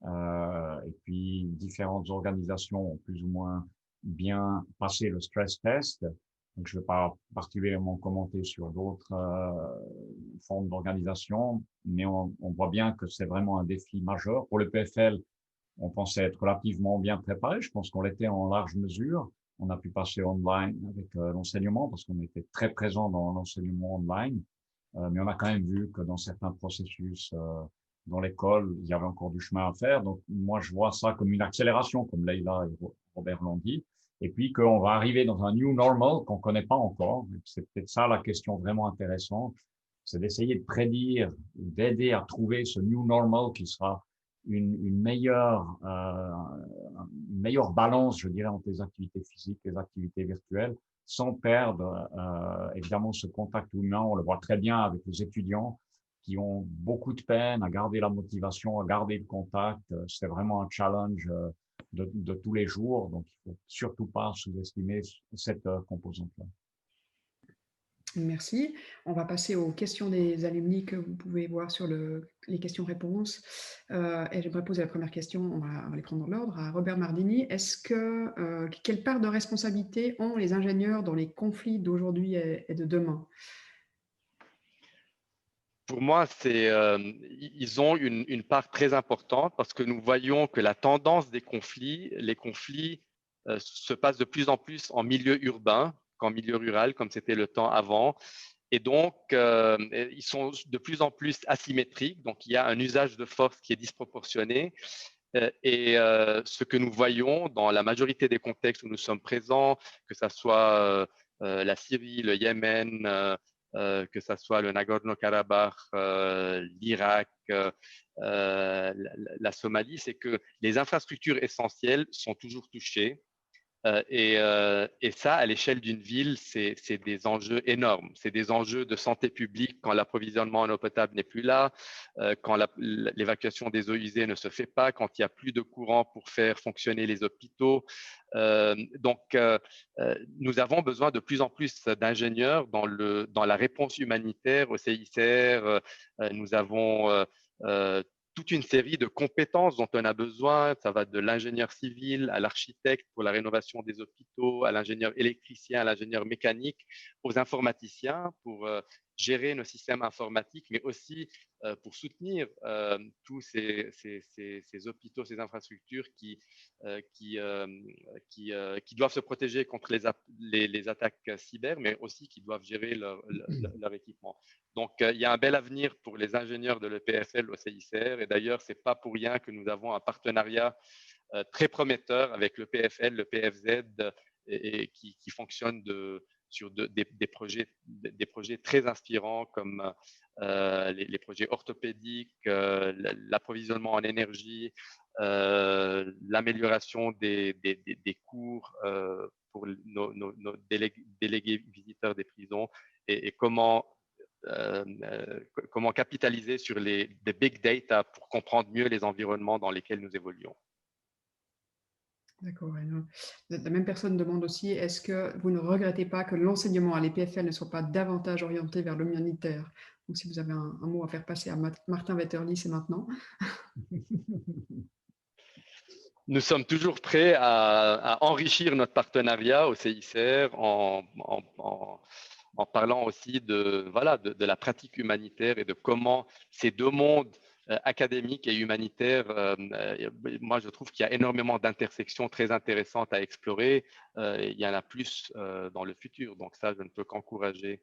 Et puis, différentes organisations ont plus ou moins bien passé le stress test. Donc, je ne vais pas particulièrement commenter sur d'autres formes d'organisation, mais on voit bien que c'est vraiment un défi majeur. Pour le PFL, on pensait être relativement bien préparé. Je pense qu'on l'était en large mesure. On a pu passer online avec l'enseignement parce qu'on était très présent dans l'enseignement online. Mais on a quand même vu que dans certains processus dans l'école, il y avait encore du chemin à faire. Donc, moi, je vois ça comme une accélération, comme Leïla et Robert l'ont dit. Et puis qu'on va arriver dans un new normal qu'on ne connaît pas encore. C'est peut-être ça la question vraiment intéressante. C'est d'essayer de prédire, d'aider à trouver ce new normal qui sera une meilleure balance, je dirais, entre les activités physiques et les activités virtuelles, sans perdre évidemment ce contact humain. On le voit très bien avec les étudiants qui ont beaucoup de peine à garder la motivation, à garder le contact. C'est vraiment un challenge de tous les jours, donc il ne faut surtout pas sous-estimer cette composante-là. Merci. On va passer aux questions des alumni que vous pouvez voir sur les questions-réponses. Et j'aimerais poser la première question, on va les prendre dans l'ordre, à Robert Mardini. Quelle part de responsabilité ont les ingénieurs dans les conflits d'aujourd'hui et de demain? Pour moi, ils ont une part très importante parce que nous voyons que la tendance des conflits, les conflits se passent de plus en plus en milieu urbain qu'en milieu rural, comme c'était le temps avant. Et donc, ils sont de plus en plus asymétriques. Donc, il y a un usage de force qui est disproportionné. Et ce que nous voyons dans la majorité des contextes où nous sommes présents, que ce soit la Syrie, le Yémen, que ce soit le Nagorno-Karabakh, l'Irak, la Somalie, c'est que les infrastructures essentielles sont toujours touchées. Et ça, à l'échelle d'une ville, c'est des enjeux énormes. C'est des enjeux de santé publique quand l'approvisionnement en eau potable n'est plus là, quand l'évacuation des eaux usées ne se fait pas, quand il n'y a plus de courant pour faire fonctionner les hôpitaux. Nous avons besoin de plus en plus d'ingénieurs dans la réponse humanitaire au CICR. Nous avons toute une série de compétences dont on a besoin. Ça va de l'ingénieur civil à l'architecte pour la rénovation des hôpitaux, à l'ingénieur électricien, à l'ingénieur mécanique, aux informaticiens pour gérer nos systèmes informatiques, mais aussi pour soutenir tous ces hôpitaux, ces infrastructures qui doivent se protéger contre les attaques cyber, mais aussi qui doivent gérer leur équipement. Donc, il y a un bel avenir pour les ingénieurs de l'EPFL au CICR. Et d'ailleurs, ce n'est pas pour rien que nous avons un partenariat très prometteur avec le PFL, le PFZ, et qui fonctionne sur des projets très inspirants comme les projets orthopédiques, l'approvisionnement en énergie, l'amélioration des cours pour nos délégués visiteurs des prisons et comment capitaliser sur des big data pour comprendre mieux les environnements dans lesquels nous évoluons. D'accord. La même personne demande aussi, est-ce que vous ne regrettez pas que l'enseignement à l'EPFL ne soit pas davantage orienté vers l'humanitaire? Donc, si vous avez un mot à faire passer à Martin Vetterli, c'est maintenant. Nous sommes toujours prêts à enrichir notre partenariat au CICR en parlant aussi de la pratique humanitaire et de comment ces deux mondes académique et humanitaire, moi je trouve qu'il y a énormément d'intersections très intéressantes à explorer. Il y en a plus dans le futur. Donc ça, je ne peux qu'encourager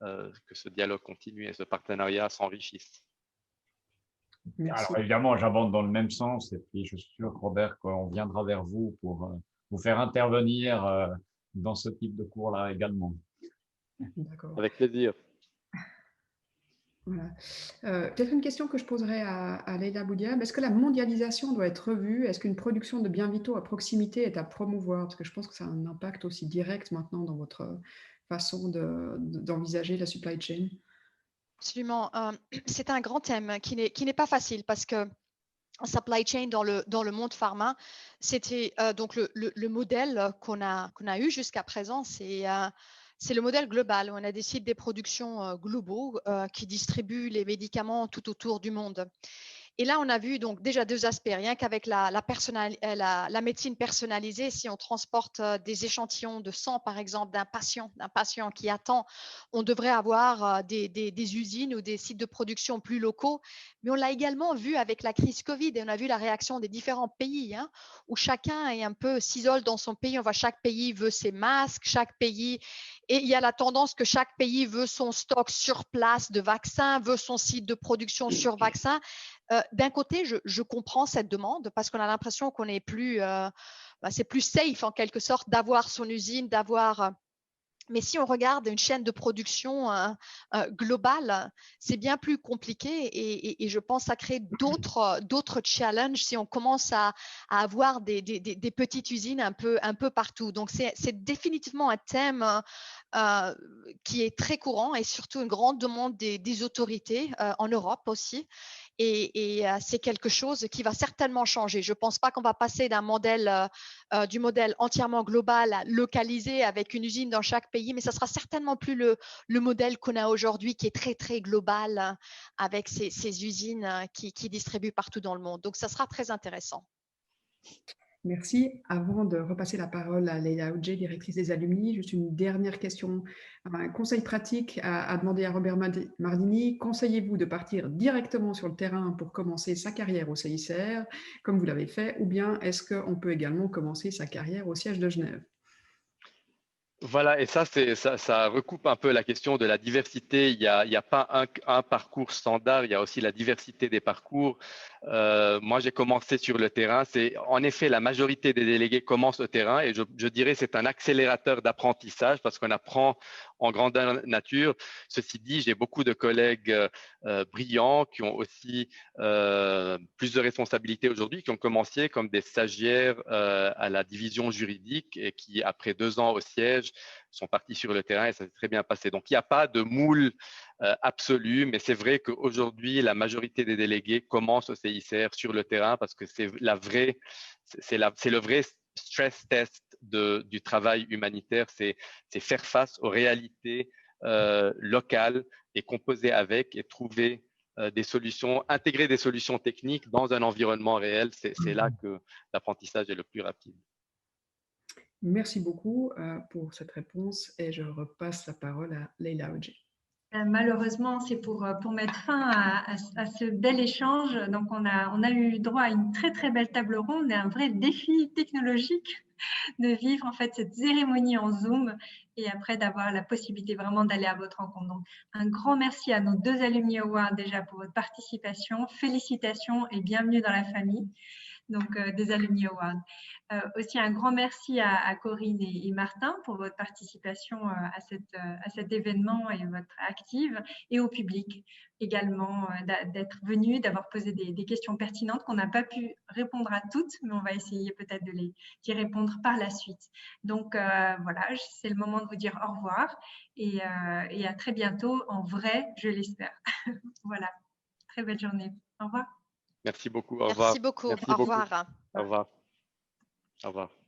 que ce dialogue continue et ce partenariat s'enrichisse. Merci. Alors évidemment, j'abonde dans le même sens et puis je suis sûr, Robert, qu'on viendra vers vous pour vous faire intervenir dans ce type de cours-là également. D'accord. Avec plaisir. Voilà. Peut-être une question que je poserais à Leïla Boudiab. Est-ce que la mondialisation doit être revue? Est-ce qu'une production de biens vitaux à proximité est à promouvoir? Parce que je pense que ça a un impact aussi direct maintenant dans votre façon d'envisager la supply chain. Absolument. C'est un grand thème qui n'est pas facile parce que supply chain dans le monde pharma, c'était donc le modèle qu'on a eu jusqu'à présent, c'est le modèle global où on a des sites de production globaux qui distribuent les médicaments tout autour du monde. Et là, on a vu donc déjà deux aspects. Rien qu'avec la médecine personnalisée, si on transporte des échantillons de sang, par exemple, d'un patient qui attend, on devrait avoir des usines ou des sites de production plus locaux. Mais on l'a également vu avec la crise Covid et on a vu la réaction des différents pays, hein, où chacun est un peu s'isole dans son pays. On voit chaque pays veut ses masques, chaque pays. Et il y a la tendance que chaque pays veut son stock sur place de vaccins, veut son site de production sur vaccins. D'un côté, je comprends cette demande parce qu'on a l'impression qu'on est plus, c'est plus safe en quelque sorte d'avoir son usine, d'avoir. Mais si on regarde une chaîne de production globale, c'est bien plus compliqué et je pense que ça crée d'autres challenges si on commence à avoir des petites usines un peu partout. Donc, c'est définitivement un thème qui est très courant et surtout une grande demande des autorités en Europe aussi. Et c'est quelque chose qui va certainement changer. Je ne pense pas qu'on va passer du modèle entièrement global, localisé avec une usine dans chaque pays, mais ça sera certainement plus le modèle qu'on a aujourd'hui qui est très, très global avec ces usines qui distribuent partout dans le monde. Donc, ça sera très intéressant. Merci. Avant de repasser la parole à Leïla Oudjeh, directrice des alumni, juste une dernière question. Un conseil pratique à demander à Robert Mardini. Conseillez-vous de partir directement sur le terrain pour commencer sa carrière au CICR, comme vous l'avez fait, ou bien est-ce qu'on peut également commencer sa carrière au siège de Genève? Voilà, et ça recoupe un peu la question de la diversité. Il y a pas un parcours standard, il y a aussi la diversité des parcours. Moi, j'ai commencé sur le terrain. C'est en effet la majorité des délégués commencent au terrain et je dirais c'est un accélérateur d'apprentissage parce qu'on apprend en grandeur nature. Ceci dit, j'ai beaucoup de collègues brillants qui ont aussi plus de responsabilités aujourd'hui, qui ont commencé comme des stagiaires à la division juridique et qui, après 2 ans au siège, sont partis sur le terrain et ça s'est très bien passé. Donc, il n'y a pas de moule absolu, mais c'est vrai qu'aujourd'hui, la majorité des délégués commencent au CICR sur le terrain parce que c'est le vrai stress test du travail humanitaire, c'est faire face aux réalités locales et composer avec et trouver des solutions, intégrer des solutions techniques dans un environnement réel. C'est là que l'apprentissage est le plus rapide. Merci beaucoup pour cette réponse et je repasse la parole à Leïla Oudjeh. Malheureusement, c'est pour mettre fin à ce bel échange. Donc, on a eu droit à une très, très belle table ronde et un vrai défi technologique de vivre en fait cette cérémonie en Zoom et après d'avoir la possibilité vraiment d'aller à votre rencontre. Donc, un grand merci à nos 2 Alumni Awards déjà pour votre participation. Félicitations et bienvenue dans la famille. Donc, des Alumni Awards. Aussi, un grand merci à Corinne et Martin pour votre participation à cet événement et votre active, et au public également d'être venu, d'avoir posé des questions pertinentes qu'on n'a pas pu répondre à toutes, mais on va essayer peut-être d'y répondre par la suite. Donc, voilà, c'est le moment de vous dire au revoir et à très bientôt en vrai, je l'espère. Voilà, très belle journée. Au revoir. Merci beaucoup. Au revoir. Merci beaucoup. Merci Au beaucoup. revoir. Au revoir. Au revoir.